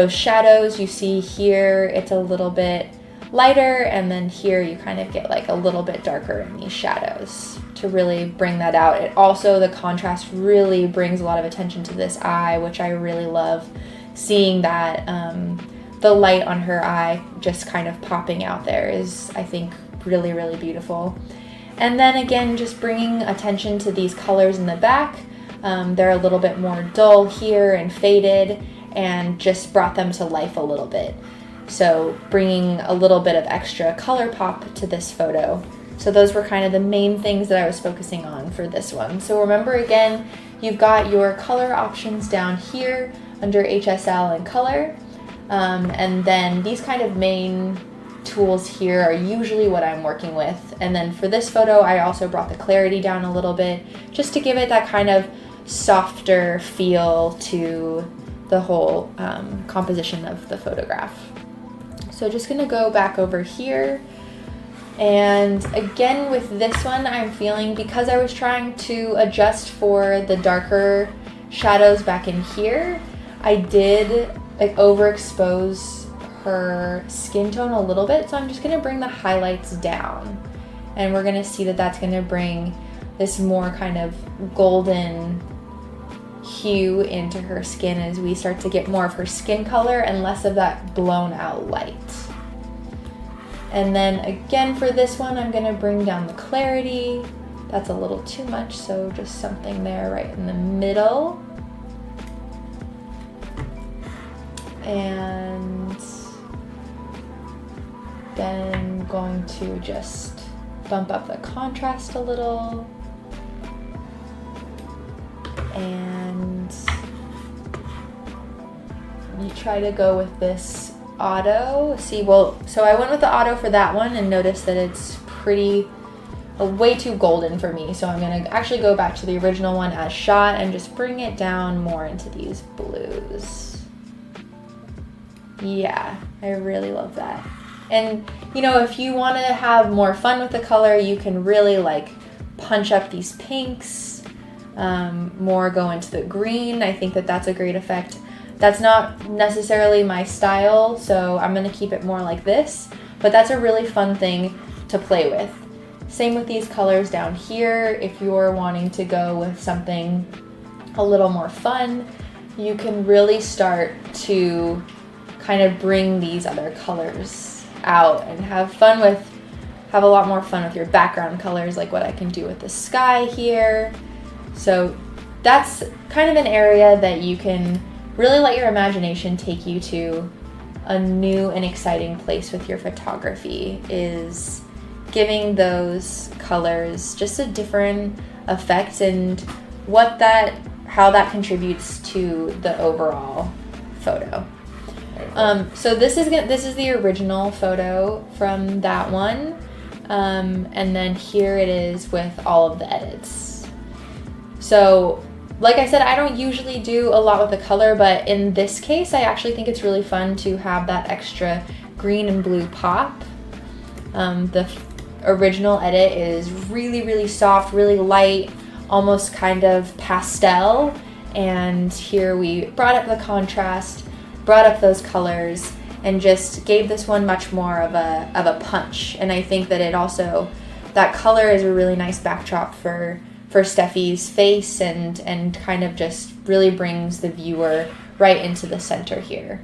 shadows. You see here it's a little bit lighter, and then here you kind of get like a little bit darker in these shadows to really bring that out. It also, the contrast really brings a lot of attention to this eye, which I really love seeing that the light on her eye just kind of popping out there is, I think, really, really beautiful. And then again, just bringing attention to these colors in the back. They're a little bit more dull here and faded, and just brought them to life a little bit. So bringing a little bit of extra color pop to this photo. So those were kind of the main things that I was focusing on for this one. So remember again, you've got your color options down here under HSL and color. And then these kind of main tools here are usually what I'm working with. And then for this photo, I also brought the clarity down a little bit just to give it that kind of softer feel to the whole composition of the photograph. So just gonna go back over here. And again, with this one, I'm feeling, because I was trying to adjust for the darker shadows back in here, I did like overexpose her skin tone a little bit. So I'm just gonna bring the highlights down, and we're gonna see that that's gonna bring this more kind of golden hue into her skin as we start to get more of her skin color and less of that blown out light. And then again for this one, I'm gonna bring down the clarity. That's a little too much, so just something there right in the middle. And then going to just bump up the contrast a little. And you try to go with this auto. See, well, so I went with the auto for that one and noticed that it's way too golden for me. So I'm gonna actually go back to the original one as shot and just bring it down more into these blues. Yeah, I really love that. And you know, if you want to have more fun with the color, you can really like punch up these pinks, more go into the green. I think that that's a great effect. That's not necessarily my style, so I'm gonna keep it more like this, but that's a really fun thing to play with. Same with these colors down here. If you're wanting to go with something a little more fun, you can really start to kind of bring these other colors out and have a lot more fun with your background colors, like what I can do with the sky here. So that's kind of an area that you can really let your imagination take you to a new and exciting place with your photography, is giving those colors just a different effect and how that contributes to the overall photo. So this is the original photo from that one, and then here it is with all of the edits. So like I said, I don't usually do a lot with the color, but in this case I actually think it's really fun to have that extra green and blue pop. The original edit is really soft, really light, almost kind of pastel, and here we brought up the contrast, brought up those colors, and just gave this one much more of a punch. And I think that that color is a really nice backdrop for Steffi's face, and kind of just really brings the viewer right into the center here.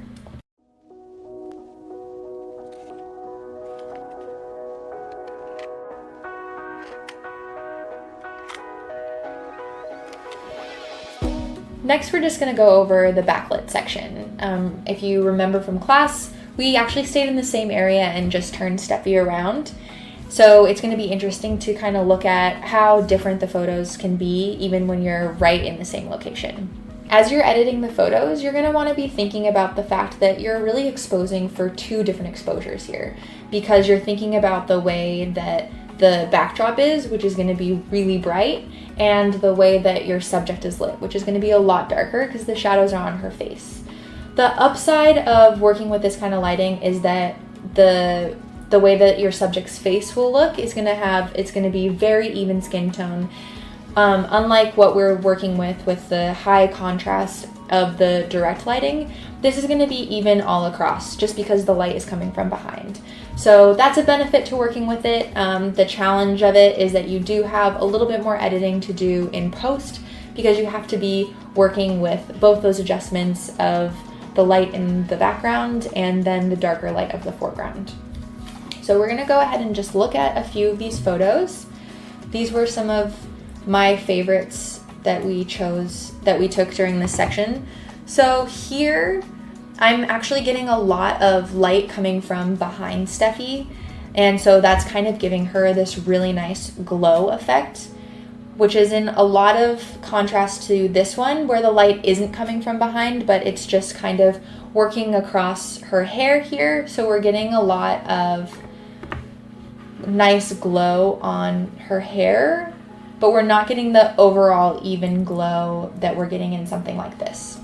Next, we're just going to go over the backlit section. If you remember from class, we actually stayed in the same area and just turned Steffi around. So it's going to be interesting to kind of look at how different the photos can be even when you're right in the same location. As you're editing the photos, you're going to want to be thinking about the fact that you're really exposing for two different exposures here, because you're thinking about the way that the backdrop is, which is going to be really bright, and the way that your subject is lit, which is going to be a lot darker because the shadows are on her face. The upside of working with this kind of lighting is that the way that your subject's face will look is it's going to be very even skin tone. Unlike what we're working with the high contrast of the direct lighting, this is going to be even all across just because the light is coming from behind. So that's a benefit to working with it. The challenge of it is that you do have a little bit more editing to do in post, because you have to be working with both those adjustments of the light in the background and then the darker light of the foreground. So we're going to go ahead and just look at a few of these photos. These were some of my favorites that we took during this section. So here I'm actually getting a lot of light coming from behind Steffi, and so that's kind of giving her this really nice glow effect, which is in a lot of contrast to this one where the light isn't coming from behind, but it's just kind of working across her hair here. So we're getting a lot of nice glow on her hair, but we're not getting the overall even glow that we're getting in something like this.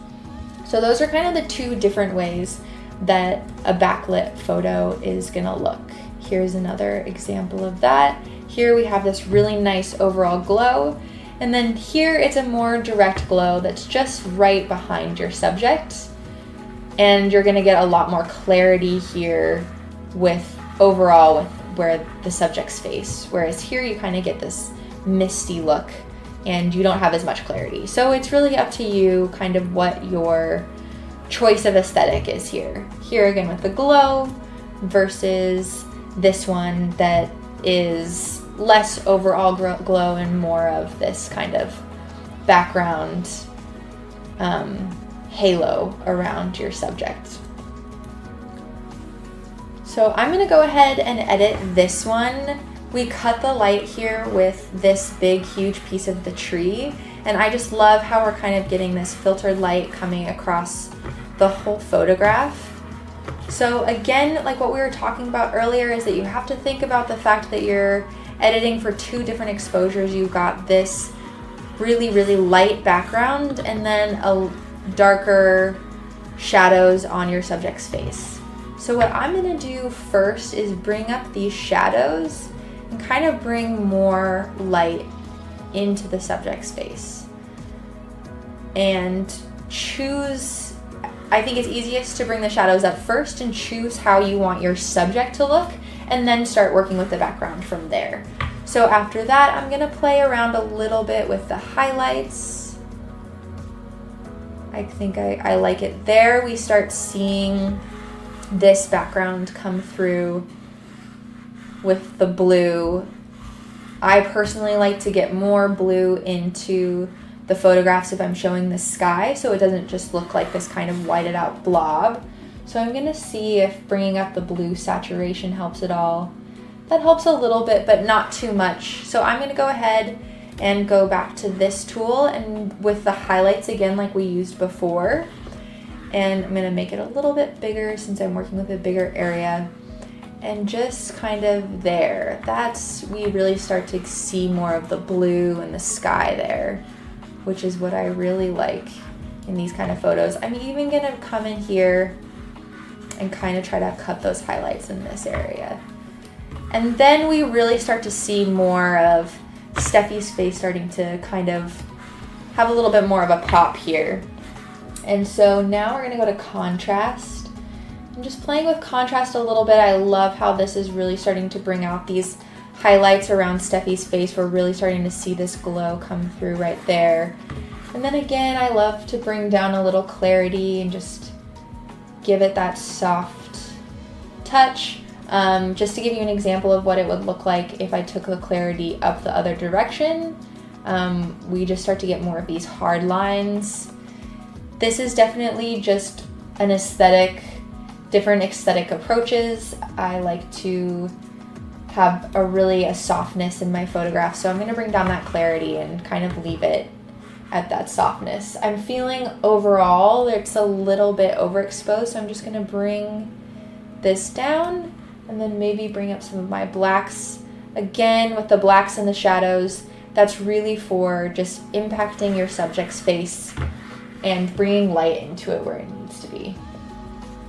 So those are kind of the two different ways that a backlit photo is gonna look. Here's another example of that. Here we have this really nice overall glow, and then here it's a more direct glow that's just right behind your subject, and you're gonna get a lot more clarity here with where the subject's face, whereas here you kind of get this misty look and you don't have as much clarity. So it's really up to you kind of what your choice of aesthetic is here. Here again with the glow versus this one that is less overall glow and more of this kind of background halo around your subject. So I'm gonna go ahead and edit this one. We cut the light here with this big, huge piece of the tree, and I just love how we're kind of getting this filtered light coming across the whole photograph. So again, like what we were talking about earlier, is that you have to think about the fact that you're editing for two different exposures. You've got this really, really light background and then a darker shadows on your subject's face. So what I'm gonna do first is bring up these shadows and kind of bring more light into the subject's face. And choose, I think it's easiest to bring the shadows up first and choose how you want your subject to look, and then start working with the background from there. So after that, I'm gonna play around a little bit with the highlights. I think I like it there. We start seeing this background come through with the blue. I personally like to get more blue into the photographs if I'm showing the sky, so it doesn't just look like this kind of whited out blob. So I'm gonna see if bringing up the blue saturation helps at all. That helps a little bit, but not too much. So I'm gonna go ahead and go back to this tool, and with the highlights again like we used before, and I'm gonna make it a little bit bigger since I'm working with a bigger area, and just kind of there. We really start to see more of the blue and the sky there, which is what I really like in these kind of photos. I'm even gonna come in here and kind of try to cut those highlights in this area. And then we really start to see more of Steffi's face starting to kind of have a little bit more of a pop here. And so now we're gonna go to contrast. I'm just playing with contrast a little bit. I love how this is really starting to bring out these highlights around Steffi's face. We're really starting to see this glow come through right there. And then again, I love to bring down a little clarity and just give it that soft touch. Just to give you an example of what it would look like if I took the clarity up the other direction, we just start to get more of these hard lines. This is definitely just an different aesthetic approaches. I like to have a softness in my photograph, so I'm going to bring down that clarity and kind of leave it at that softness. I'm feeling overall it's a little bit overexposed, so I'm just going to bring this down and then maybe bring up some of my blacks. Again, with the blacks and the shadows, that's really for just impacting your subject's face and bringing light into it where it needs to be.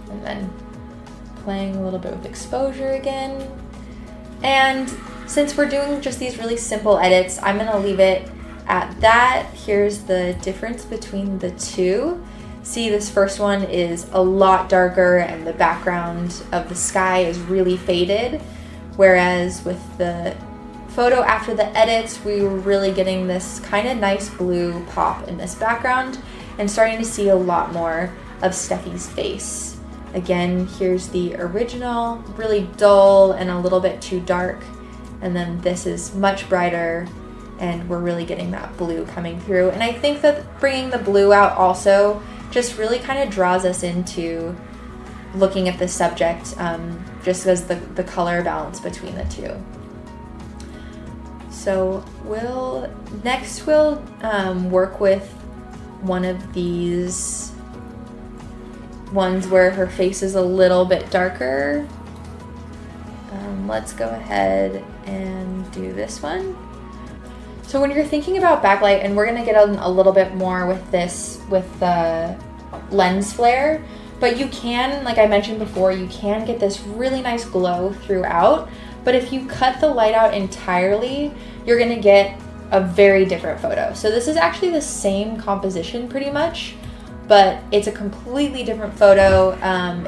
And then playing a little bit with exposure again. And since we're doing just these really simple edits, I'm gonna leave it at that. Here's the difference between the two. See, this first one is a lot darker and the background of the sky is really faded. Whereas with the photo after the edits, we were really getting this kind of nice blue pop in this background and starting to see a lot more of Steffi's face. Again, here's the original, really dull and a little bit too dark. And then this is much brighter and we're really getting that blue coming through. And I think that bringing the blue out also just really kind of draws us into looking at the subject, just as the color balance between the two. So we'll work with one of these ones where her face is a little bit darker. Let's go ahead and do this one. So when you're thinking about backlight, and we're gonna get a little bit more with this, with the lens flare, but you can, like I mentioned before, you can get this really nice glow throughout, but if you cut the light out entirely, you're gonna get a very different photo. So this is actually the same composition pretty much, but it's a completely different photo.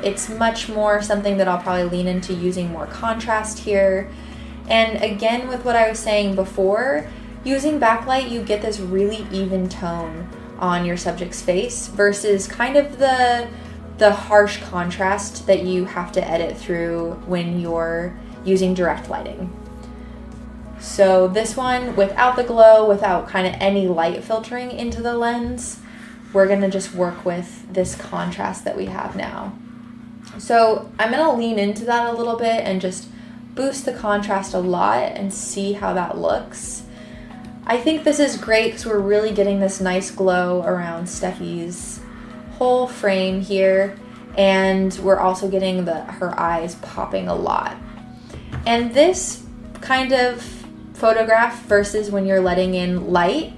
It's much more something that I'll probably lean into using more contrast here. And again, with what I was saying before, using backlight, you get this really even tone on your subject's face versus kind of the harsh contrast that you have to edit through when you're using direct lighting. So this one, without the glow, without kind of any light filtering into the lens, we're gonna just work with this contrast that we have now. So I'm gonna lean into that a little bit and just boost the contrast a lot and see how that looks. I think this is great because we're really getting this nice glow around Steffi's whole frame here, and we're also getting her eyes popping a lot. And this kind of photograph versus when you're letting in light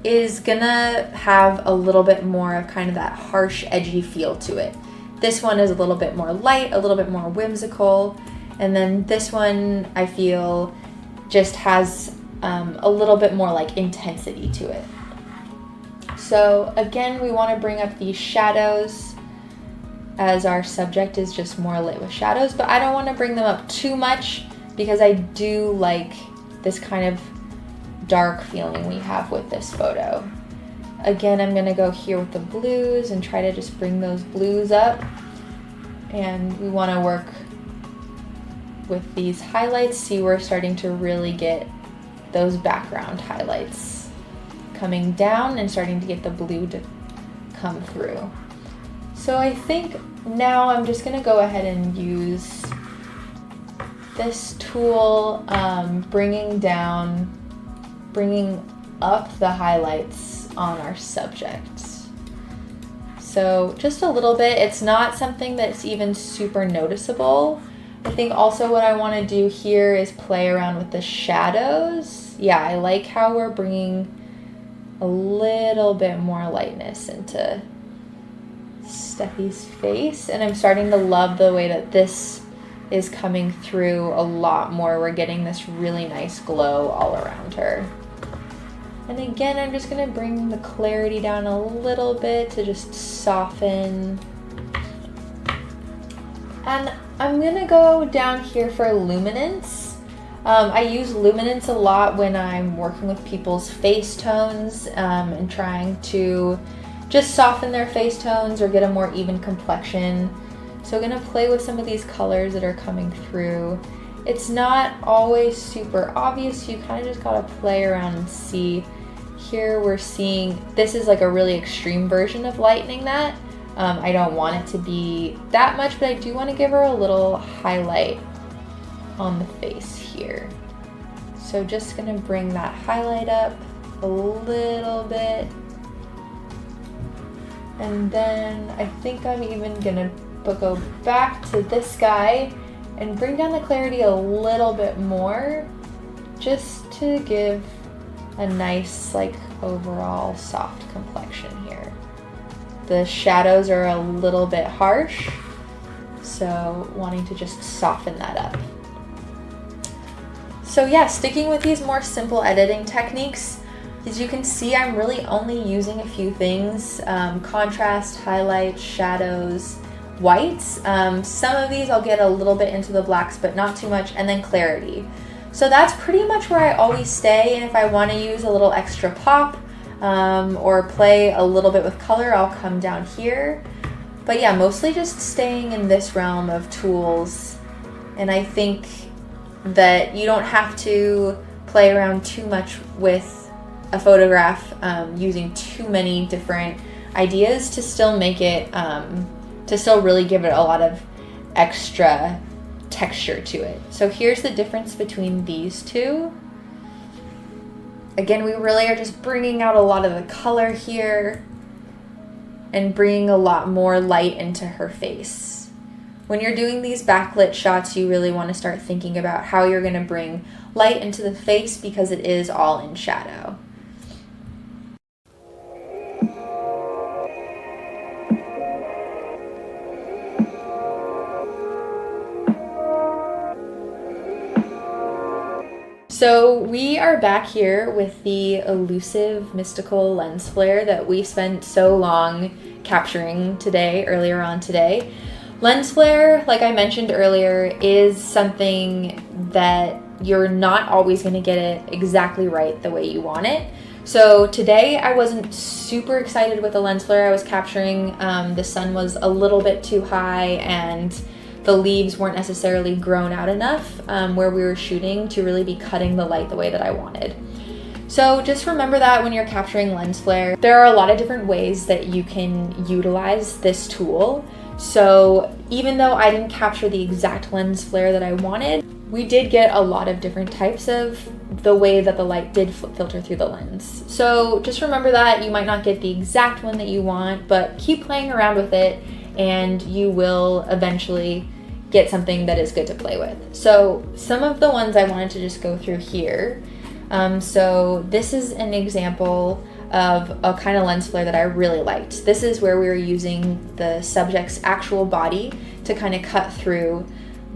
is gonna have a little bit more of kind of that harsh, edgy feel to it. This one is a little bit more light, a little bit more whimsical, and then this one I feel just has a little bit more like intensity to it. So again, we want to bring up these shadows as our subject is just more lit with shadows, but I don't want to bring them up too much because I do like this kind of dark feeling we have with this photo. Again, I'm going to go here with the blues and try to just bring those blues up. And we want to work with these highlights. See, we're starting to really get those background highlights coming down and starting to get the blue to come through. So I think now I'm just going to go ahead and use this tool, bringing up the highlights on our subject. So just a little bit. It's not something that's even super noticeable. I think also what I want to do here is play around with the shadows. Yeah, I like how we're bringing a little bit more lightness into Steffi's face, and I'm starting to love the way that this is coming through a lot more. We're getting this really nice glow all around her. And again, I'm just going to bring the clarity down a little bit to just soften. And I'm going to go down here for luminance. I use luminance a lot when I'm working with people's face tones and trying to just soften their face tones or get a more even complexion. So I'm going to play with some of these colors that are coming through. It's not always super obvious. You kind of just got to play around and see. Here we're seeing, this is like a really extreme version of lightening that. I don't want it to be that much, but I do want to give her a little highlight on the face here. So just going to bring that highlight up a little bit. And then I think I'm even going to go back to this guy and bring down the clarity a little bit more, just to give a nice, like, overall soft complexion here. The shadows are a little bit harsh, so wanting to just soften that up. So yeah, sticking with these more simple editing techniques, as you can see, I'm really only using a few things: contrast, highlights, shadows, whites. Some of these I'll get a little bit into the blacks, but not too much, and then clarity. So that's pretty much where I always stay, and if I want to use a little extra pop or play a little bit with color, I'll come down here. But yeah, mostly just staying in this realm of tools, and I think that you don't have to play around too much with a photograph using too many different ideas to still make it, to still really give it a lot of extra texture to it. So here's the difference between these two. Again, we really are just bringing out a lot of the color here and bringing a lot more light into her face. When you're doing these backlit shots, you really want to start thinking about how you're going to bring light into the face because it is all in shadow. So we are back here with the elusive mystical lens flare that we spent so long capturing earlier on today. Lens flare, like I mentioned earlier, is something that you're not always going to get it exactly right the way you want it. So today I wasn't super excited with the lens flare I was capturing. The sun was a little bit too high and the leaves weren't necessarily grown out enough where we were shooting to really be cutting the light the way that I wanted. So just remember that when you're capturing lens flare, there are a lot of different ways that you can utilize this tool. So even though I didn't capture the exact lens flare that I wanted, we did get a lot of different types of the way that the light did filter through the lens. So just remember that you might not get the exact one that you want, but keep playing around with it and you will eventually get something that is good to play with. So some of the ones I wanted to just go through here. So this is an example of a kind of lens flare that I really liked. This is where we were using the subject's actual body to kind of cut through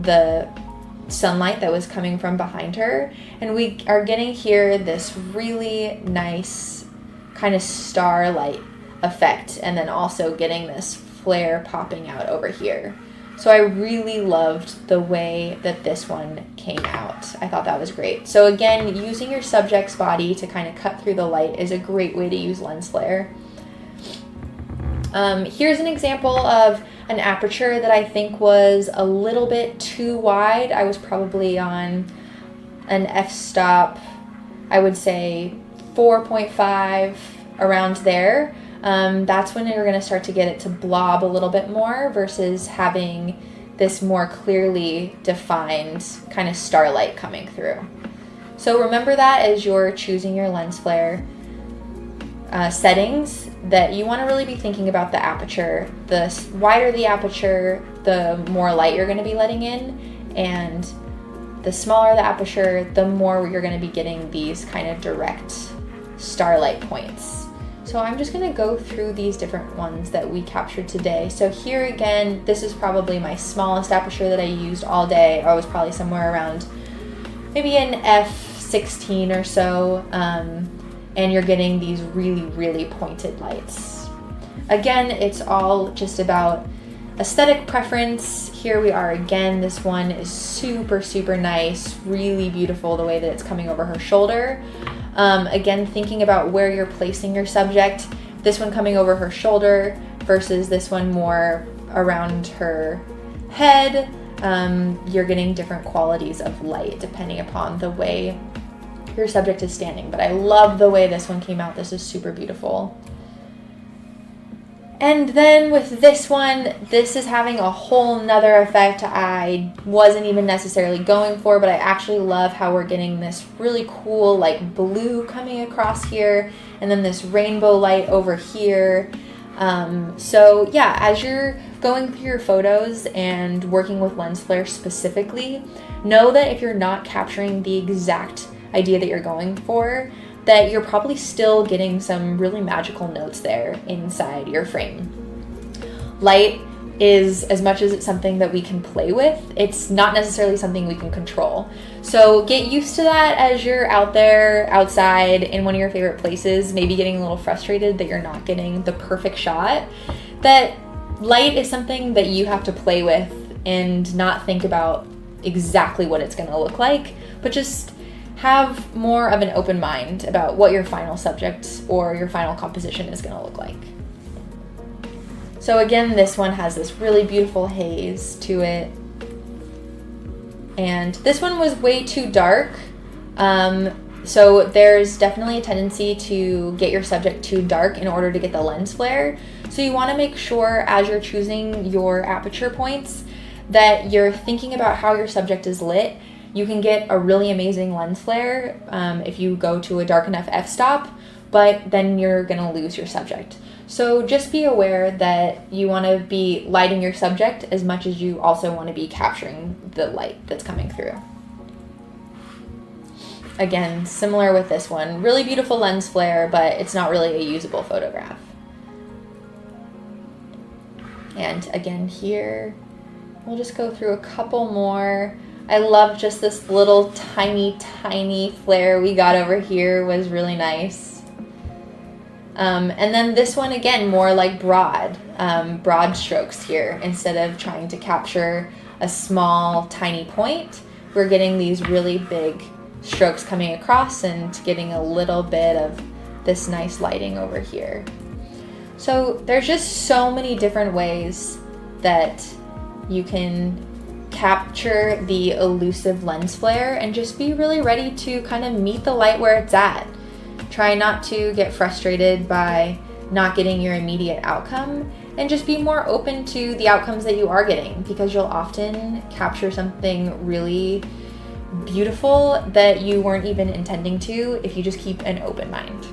the sunlight that was coming from behind her. And we are getting here this really nice kind of starlight effect, and then also getting this flare popping out over here. So I really loved the way that this one came out. I thought that was great. So again, using your subject's body to kind of cut through the light is a great way to use lens flare. Here's an example of an aperture that I think was a little bit too wide. I was probably on an f-stop, I would say 4.5, around there. That's when you're going to start to get it to blob a little bit more versus having this more clearly defined kind of starlight coming through. So remember that as you're choosing your lens flare settings, that you want to really be thinking about the aperture. The wider the aperture, the more light you're going to be letting in, and the smaller the aperture, the more you're going to be getting these kind of direct starlight points. So I'm just going to go through these different ones that we captured today. So here again, this is probably my smallest aperture that I used all day. I was probably somewhere around maybe an f16 or so, and you're getting these really, really pointed lights. Again, it's all just about aesthetic preference. Here we are again. This one is super, super nice, really beautiful the way that it's coming over her shoulder. Again, thinking about where you're placing your subject, this one coming over her shoulder versus this one more around her head. You're getting different qualities of light depending upon the way your subject is standing. But I love the way this one came out. This is super beautiful. And then with this one, this is having a whole nother effect I wasn't even necessarily going for, but I actually love how we're getting this really cool like blue coming across here, and then this rainbow light over here. So yeah, as you're going through your photos and working with lens flare specifically, know that if you're not capturing the exact idea that you're going for, that you're probably still getting some really magical notes there inside your frame. Light is, as much as it's something that we can play with, it's not necessarily something we can control. So get used to that as you're out there, outside, in one of your favorite places, maybe getting a little frustrated that you're not getting the perfect shot. That light is something that you have to play with and not think about exactly what it's gonna look like, but just have more of an open mind about what your final subject or your final composition is going to look like. So again, this one has this really beautiful haze to it. And this one was way too dark. So there's definitely a tendency to get your subject too dark in order to get the lens flare. So you want to make sure as you're choosing your aperture points that you're thinking about how your subject is lit. You can get a really amazing lens flare if you go to a dark enough f-stop, but then you're going to lose your subject. So just be aware that you want to be lighting your subject as much as you also want to be capturing the light that's coming through. Again, similar with this one. Really beautiful lens flare, but it's not really a usable photograph. And again here, we'll just go through a couple more. I love just this little tiny, tiny flare we got over here was really nice. And then this one, again, more like broad strokes here. Instead of trying to capture a small, tiny point, we're getting these really big strokes coming across and getting a little bit of this nice lighting over here. So there's just so many different ways that you can capture the elusive lens flare and just be really ready to kind of meet the light where it's at. Try not to get frustrated by not getting your immediate outcome, and just be more open to the outcomes that you are getting, because you'll often capture something really beautiful that you weren't even intending to if you just keep an open mind.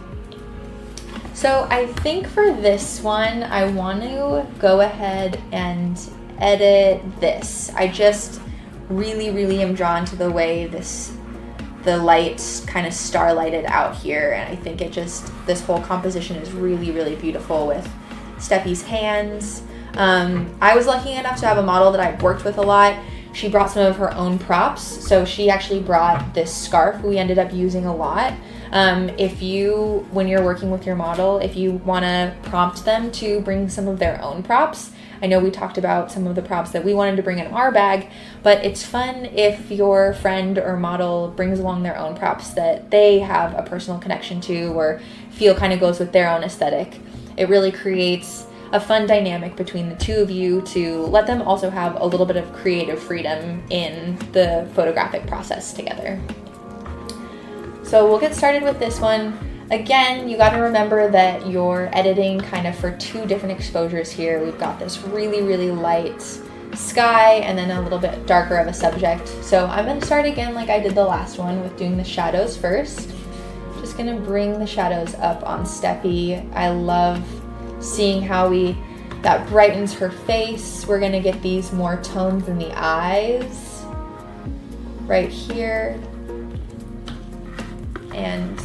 So I think for this one, I want to go ahead and edit this. I just really am drawn to the way the light kind of starlighted out here, and I think this whole composition is really beautiful with Steffi's hands. I was lucky enough to have a model that I've worked with a lot. She brought some of her own props, so she actually brought this scarf we ended up using a lot. When you're working with your model, if you want to prompt them to bring some of their own props, I know we talked about some of the props that we wanted to bring in our bag, but it's fun if your friend or model brings along their own props that they have a personal connection to or feel kind of goes with their own aesthetic. It really creates a fun dynamic between the two of you to let them also have a little bit of creative freedom in the photographic process together. So we'll get started with this one. Again, you got to remember that you're editing kind of for two different exposures here. We've got this really light sky and then a little bit darker of a subject. So I'm going to start again like I did the last one with doing the shadows first. Just going to bring the shadows up on Steffi. I love seeing how that brightens her face. We're going to get these more tones in the eyes right here. And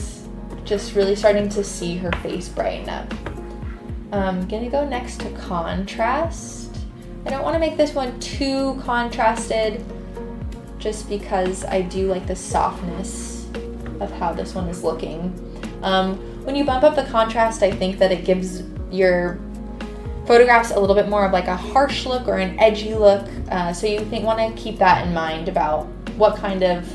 just really starting to see her face brighten up. I'm gonna go next to contrast. I don't want to make this one too contrasted just because I do like the softness of how this one is looking. When you bump up the contrast, I think that it gives your photographs a little bit more of like a harsh look or an edgy look. So you want to keep that in mind about what kind of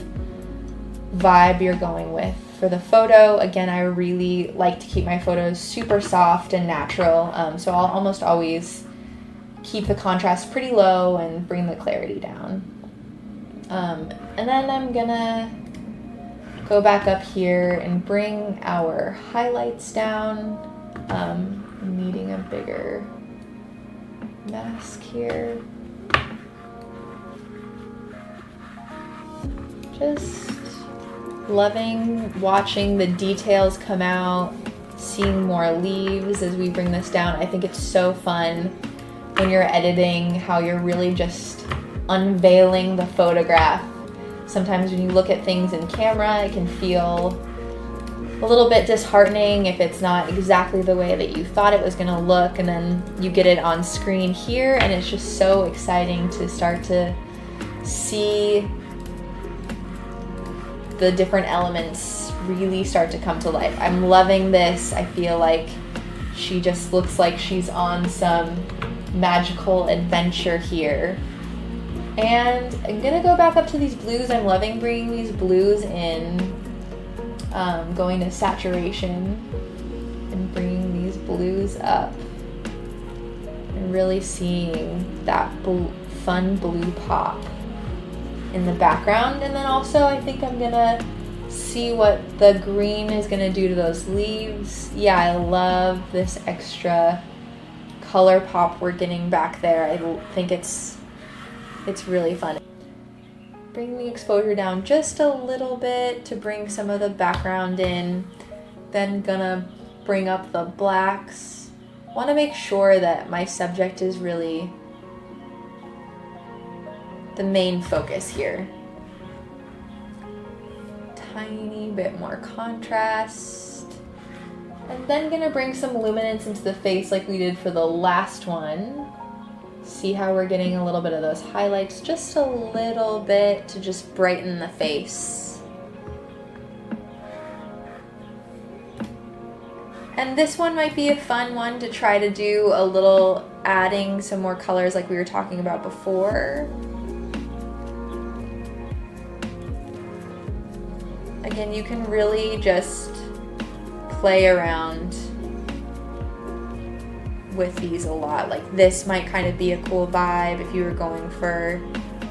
vibe you're going with. For the photo, again, I really like to keep my photos super soft and natural, so I'll almost always keep the contrast pretty low and bring the clarity down. And then I'm gonna go back up here and bring our highlights down, needing a bigger mask here. Just loving watching the details come out, seeing more leaves as we bring this down. I think it's so fun when you're editing how you're really just unveiling the photograph. Sometimes when you look at things in camera, it can feel a little bit disheartening if it's not exactly the way that you thought it was going to look, and then you get it on screen here and it's just so exciting to start to see the different elements really start to come to life. I'm loving this. I feel like she just looks like she's on some magical adventure here. And I'm gonna go back up to these blues. I'm loving bringing these blues in, going to saturation and bringing these blues up and really seeing that fun blue pop in the background. And then also I think I'm gonna see what the green is gonna do to those leaves. Yeah, I love this extra color pop we're getting back there. I think it's really fun. Bring the exposure down just a little bit to bring some of the background in. Then gonna bring up the blacks. Want to make sure that my subject is really the main focus here. Tiny bit more contrast. And then gonna bring some luminance into the face like we did for the last one. See how we're getting a little bit of those highlights, just a little bit to just brighten the face. And this one might be a fun one to try to do a little adding some more colors like we were talking about before. Again, you can really just play around with these a lot. Like this might kind of be a cool vibe if you were going for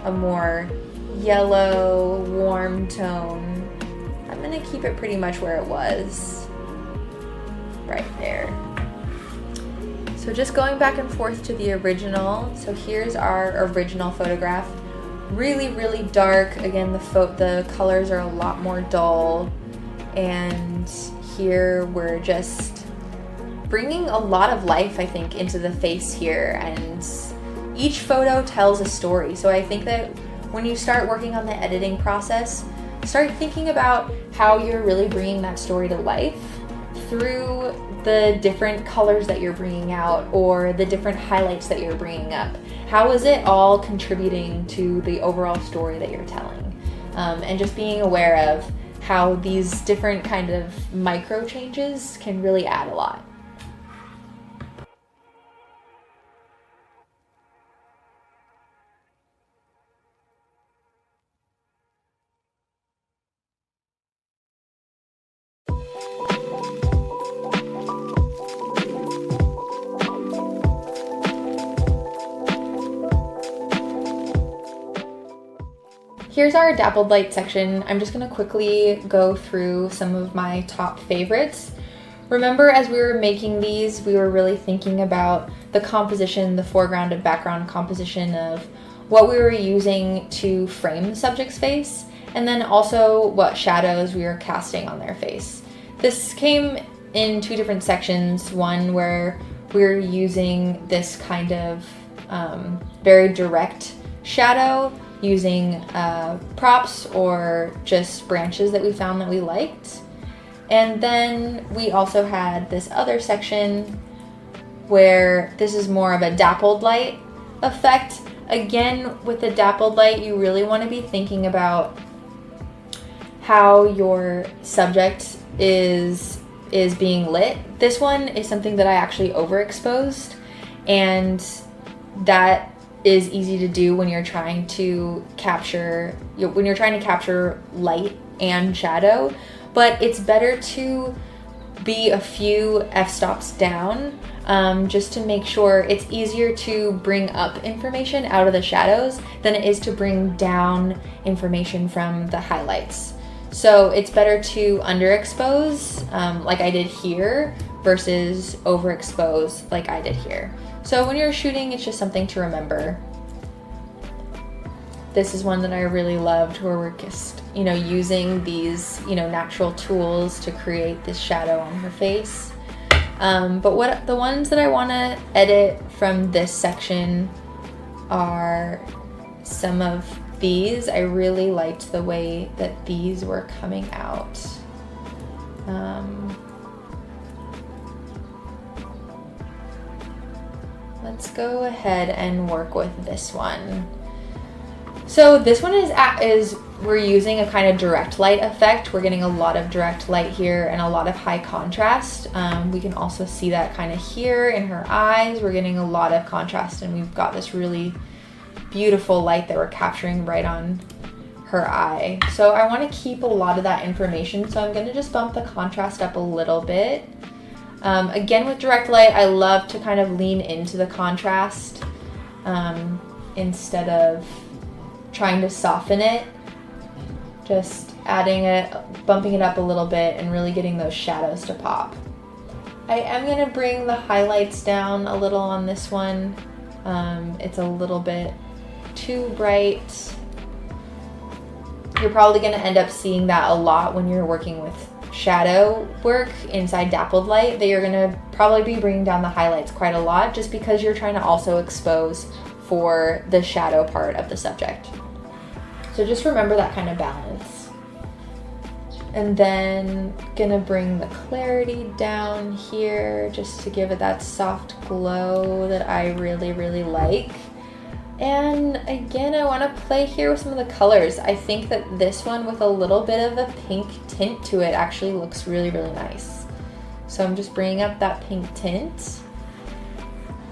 a more yellow, warm tone. I'm gonna keep it pretty much where it was. right there. So just going back and forth to the original. So here's our original photograph. Really, really dark. Again, the colors are a lot more dull. And here we're just bringing a lot of life, I think, into the face here. And each photo tells a story. So I think that when you start working on the editing process, start thinking about how you're really bringing that story to life through the different colors that you're bringing out or the different highlights that you're bringing up. How is it all contributing to the overall story that you're telling? And just being aware of how these different kind of micro changes can really add a lot. Here's our dappled light section. I'm just gonna quickly go through some of my top favorites. Remember, as we were making these, we were really thinking about the composition, the foreground and background composition of what we were using to frame the subject's face, and then also what shadows we were casting on their face. This came in two different sections, one where we're using this kind of very direct shadow, using props or just branches that we found that we liked. And then we also had this other section where this is more of a dappled light effect. Again, with the dappled light, you really want to be thinking about how your subject is being lit. This one is something that I actually overexposed, and that is easy to do when you're trying to capture light and shadow, but it's better to be a few f-stops down, just to make sure it's easier to bring up information out of the shadows than it is to bring down information from the highlights. So it's better to underexpose, like I did here, versus overexpose like I did here. So when you're shooting, it's just something to remember. This is one that I really loved, where we're just, using these, natural tools to create this shadow on her face. But what the ones that I want to edit from this section are some of these. I really liked the way that these were coming out. Let's go ahead and work with this one. So this one is we're using a kind of direct light effect. We're getting a lot of direct light here and a lot of high contrast. We can also see that kind of here in her eyes. We're getting a lot of contrast, and we've got this really beautiful light that we're capturing right on her eye. So I want to keep a lot of that information, so I'm going to just bump the contrast up a little bit. Again, with direct light, I love to kind of lean into the contrast instead of trying to soften it. Just adding it, bumping it up a little bit, and really getting those shadows to pop. I am going to bring the highlights down a little on this one. It's a little bit too bright. You're probably going to end up seeing that a lot when you're working with shadow work inside dappled light, that you're going to probably be bringing down the highlights quite a lot, just because you're trying to also expose for the shadow part of the subject. So just remember that kind of balance. And then gonna bring the clarity down here just to give it that soft glow that I really, really like. And again, I want to play here with some of the colors. I think that this one with a little bit of a pink tint to it actually looks really, really nice. So I'm just bringing up that pink tint.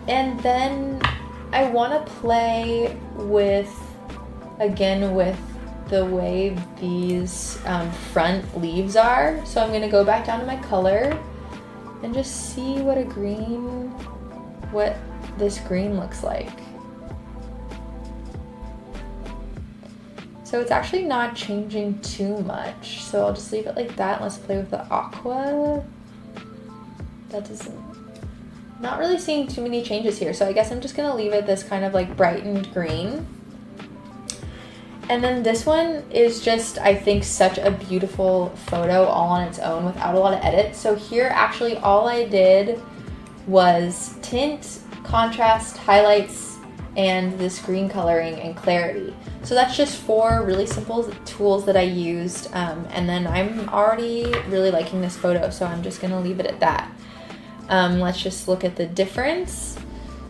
And then I want to play with, again, with the way these front leaves are. So I'm going to go back down to my color and just see what this green looks like. So it's actually not changing too much. So I'll just leave it like that. Let's play with the aqua. not really seeing too many changes here. So I guess I'm just gonna leave it this kind of like brightened green. And then this one is just, I think, such a beautiful photo all on its own without a lot of edits. So here actually all I did was tint, contrast, highlights, and this green coloring and clarity. So that's just 4 really simple tools that I used. And then I'm already really liking this photo, so I'm just gonna leave it at that. Let's just look at the difference.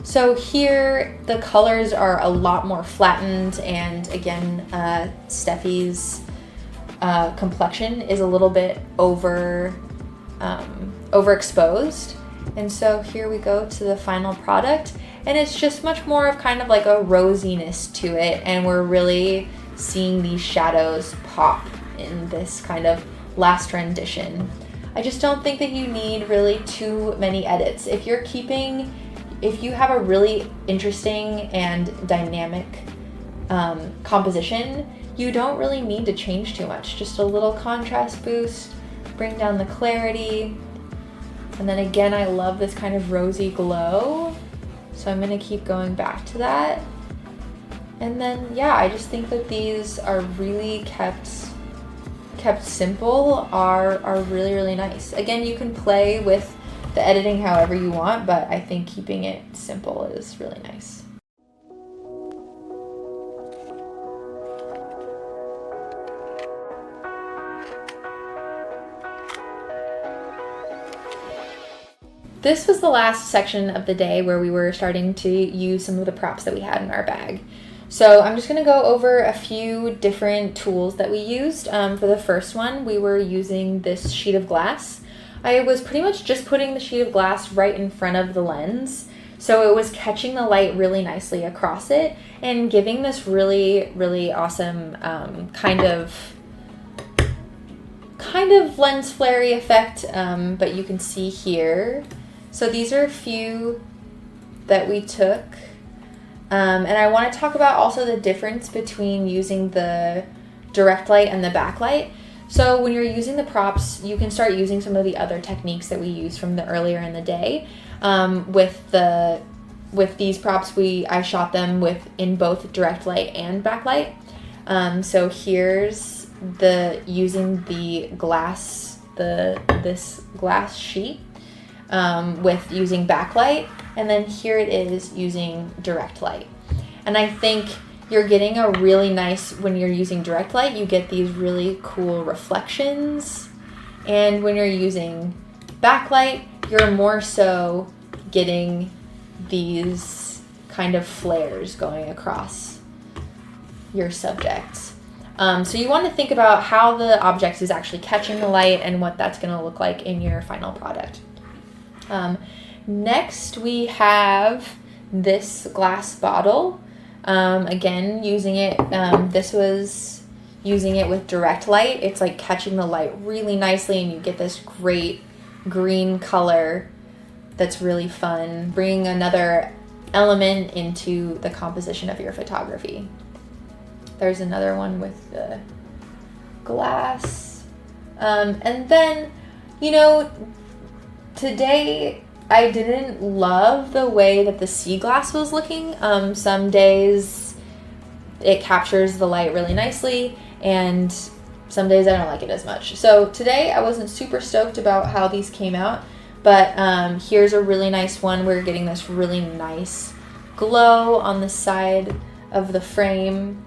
So here the colors are a lot more flattened, and again, Steffi's complexion is a little bit overexposed. And so here we go to the final product, and it's just much more of kind of like a rosiness to it, and we're really seeing these shadows pop in this kind of last rendition. I just don't think that you need really too many edits. If you have a really interesting and dynamic composition, you don't really need to change too much. Just a little contrast boost, bring down the clarity. And then again, I love this kind of rosy glow. So I'm gonna keep going back to that. And then, yeah, I just think that these are really kept simple, are really, really nice. Again, you can play with the editing however you want, but I think keeping it simple is really nice. This was the last section of the day where we were starting to use some of the props that we had in our bag. So I'm just gonna go over a few different tools that we used. For the first one, we were using this sheet of glass. I was pretty much just putting the sheet of glass right in front of the lens, so it was catching the light really nicely across it and giving this really, really awesome kind of lens flare-y effect, but you can see here. So these are a few that we took. And I want to talk about also the difference between using the direct light and the backlight. So when you're using the props, you can start using some of the other techniques that we used from the earlier in the day. With these props, I shot them in both direct light and backlight. So here's using the glass, this glass sheet with using backlight, and then here it is using direct light. And I think you're getting a really nice, when you're using direct light, you get these really cool reflections. And when you're using backlight, you're more so getting these kind of flares going across your subjects. So you want to think about how the object is actually catching the light and what that's going to look like in your final product. Next, we have this glass bottle. Again, using it, this was using it with direct light. It's like catching the light really nicely, and you get this great green color that's really fun, bringing another element into the composition of your photography. There's another one with the glass. And then, today I didn't love the way that the sea glass was looking. Some days it captures the light really nicely, and some days I don't like it as much. So today I wasn't super stoked about how these came out, but here's a really nice one. We're getting this really nice glow on the side of the frame.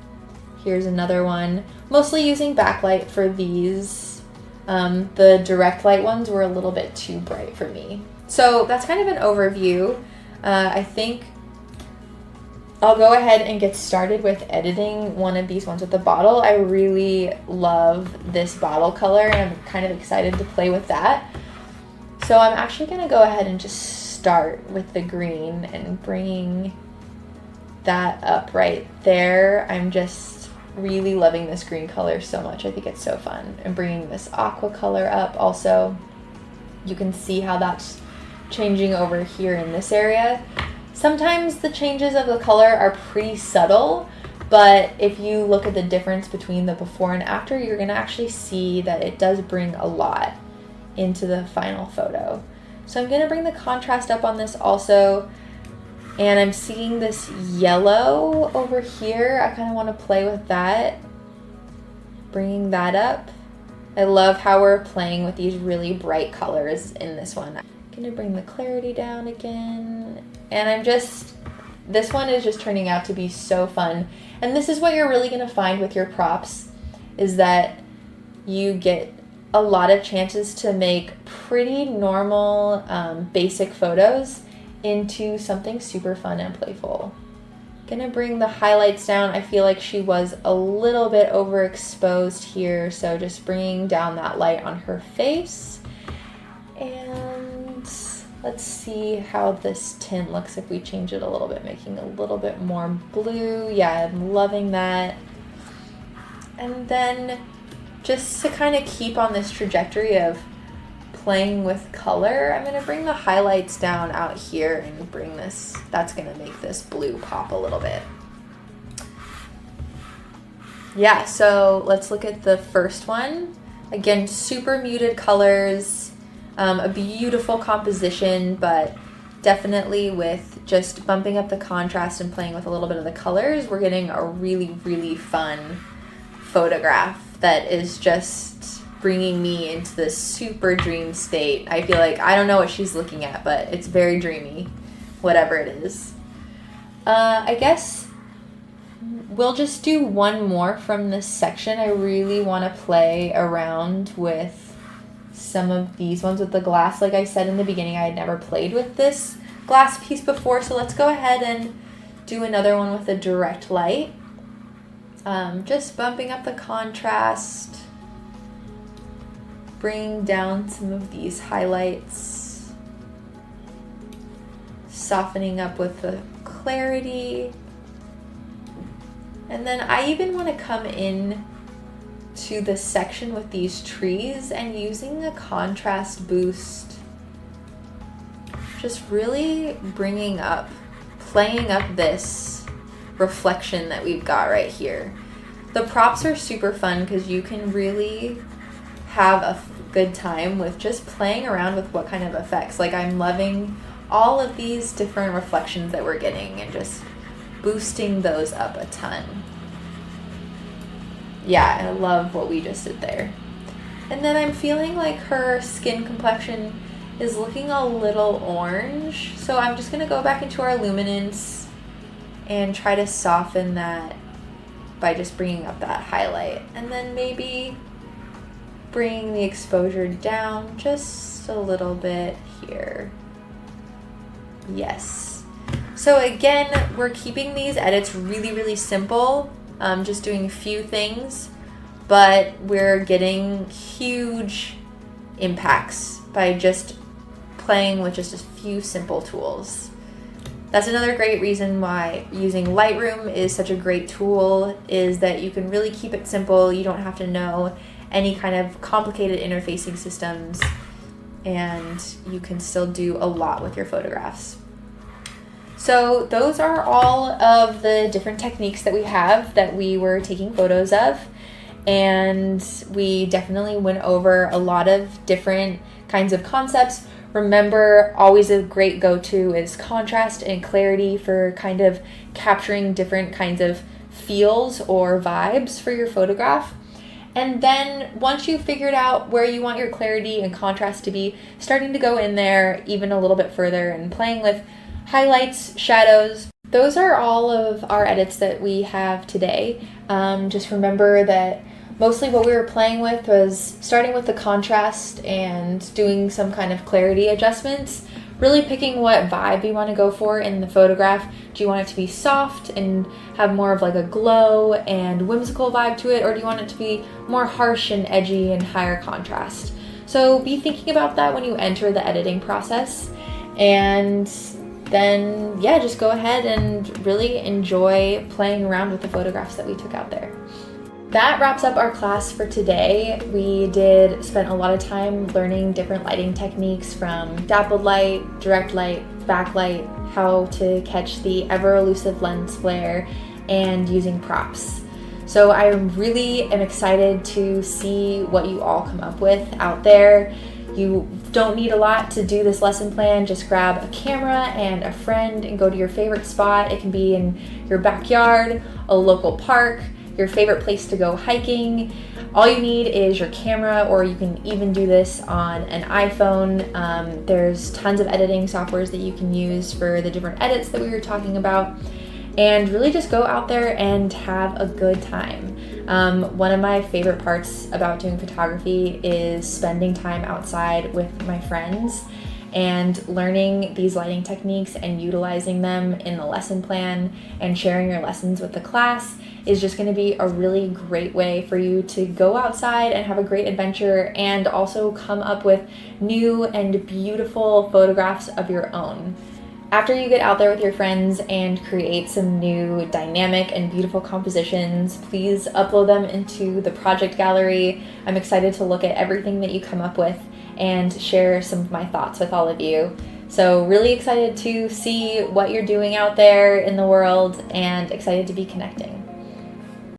Here's another one, mostly using backlight for these. The direct light ones were a little bit too bright for me. So that's kind of an overview. I think I'll go ahead and get started with editing one of these ones with the bottle. I really love this bottle color, and I'm kind of excited to play with that. So I'm actually going to go ahead and just start with the green and bringing that up right there. I'm just really loving this green color so much. I think it's so fun. And bringing this aqua color up also. You can see how that's changing over here in this area. Sometimes the changes of the color are pretty subtle, but if you look at the difference between the before and after, you're going to actually see that it does bring a lot into the final photo. So I'm gonna bring the contrast up on this also, and I'm seeing this yellow over here. I kind of want to play with that, bringing that up. I love how we're playing with these really bright colors in this one. I'm gonna bring the clarity down again, and this one is just turning out to be so fun. And this is what you're really gonna find with your props, is that you get a lot of chances to make pretty normal, basic photos into something super fun and playful. Gonna bring the highlights down. I feel like she was a little bit overexposed here, so just bringing down that light on her face. And let's see how this tint looks if we change it a little bit, making a little bit more blue. Yeah, I'm loving that. And then just to kind of keep on this trajectory of playing with color, I'm going to bring the highlights down out here and bring this, that's going to make this blue pop a little bit. Yeah, so let's look at the first one. Again, super muted colors, a beautiful composition, but definitely with just bumping up the contrast and playing with a little bit of the colors, we're getting a really, really fun photograph that is just bringing me into this super dream state. I feel like, I don't know what she's looking at, but it's very dreamy, whatever it is. I guess we'll just do one more from this section. I really want to play around with some of these ones with the glass. Like I said in the beginning, I had never played with this glass piece before, so let's go ahead and do another one with a direct light. Just bumping up the contrast, bringing down some of these highlights, softening up with the clarity. And then I even want to come in to the section with these trees and using a contrast boost, just really bringing up, playing up this reflection that we've got right here. The props are super fun because you can really have a good time with just playing around with what kind of effects. Like, I'm loving all of these different reflections that we're getting and just boosting those up a ton. Yeah, I love what we just did there. And then I'm feeling like her skin complexion is looking a little orange, so I'm just gonna go back into our luminance and try to soften that by just bringing up that highlight, and then maybe bringing the exposure down just a little bit here. Yes. So again, we're keeping these edits really, really simple, just doing a few things, but we're getting huge impacts by just playing with just a few simple tools. That's another great reason why using Lightroom is such a great tool, is that you can really keep it simple. You don't have to know any kind of complicated interfacing systems, and you can still do a lot with your photographs. So those are all of the different techniques that we have that we were taking photos of, and we definitely went over a lot of different kinds of concepts. Remember, always a great go-to is contrast and clarity for kind of capturing different kinds of feels or vibes for your photograph. And then once you've figured out where you want your clarity and contrast to be, starting to go in there even a little bit further and playing with highlights, shadows. Those are all of our edits that we have today. Just remember that mostly what we were playing with was starting with the contrast and doing some kind of clarity adjustments, really picking what vibe you want to go for in the photograph. Do you want it to be soft and have more of like a glow and whimsical vibe to it, or do you want it to be more harsh and edgy and higher contrast? So be thinking about that when you enter the editing process, and then yeah, just go ahead and really enjoy playing around with the photographs that we took out there. That wraps up our class for today. We spent a lot of time learning different lighting techniques, from dappled light, direct light, backlight, how to catch the ever elusive lens flare, and using props. So I really am excited to see what you all come up with out there. You don't need a lot to do this lesson plan. Just grab a camera and a friend and go to your favorite spot. It can be in your backyard, a local park, your favorite place to go hiking. All you need is your camera, or you can even do this on an iPhone. There's tons of editing softwares that you can use for the different edits that we were talking about. And really just go out there and have a good time. One of my favorite parts about doing photography is spending time outside with my friends and learning these lighting techniques and utilizing them in the lesson plan and sharing your lessons with the class is just going to be a really great way for you to go outside and have a great adventure and also come up with new and beautiful photographs of your own. After you get out there with your friends and create some new dynamic and beautiful compositions, please upload them into the project gallery. I'm excited to look at everything that you come up with and share some of my thoughts with all of you. So really excited to see what you're doing out there in the world and excited to be connecting.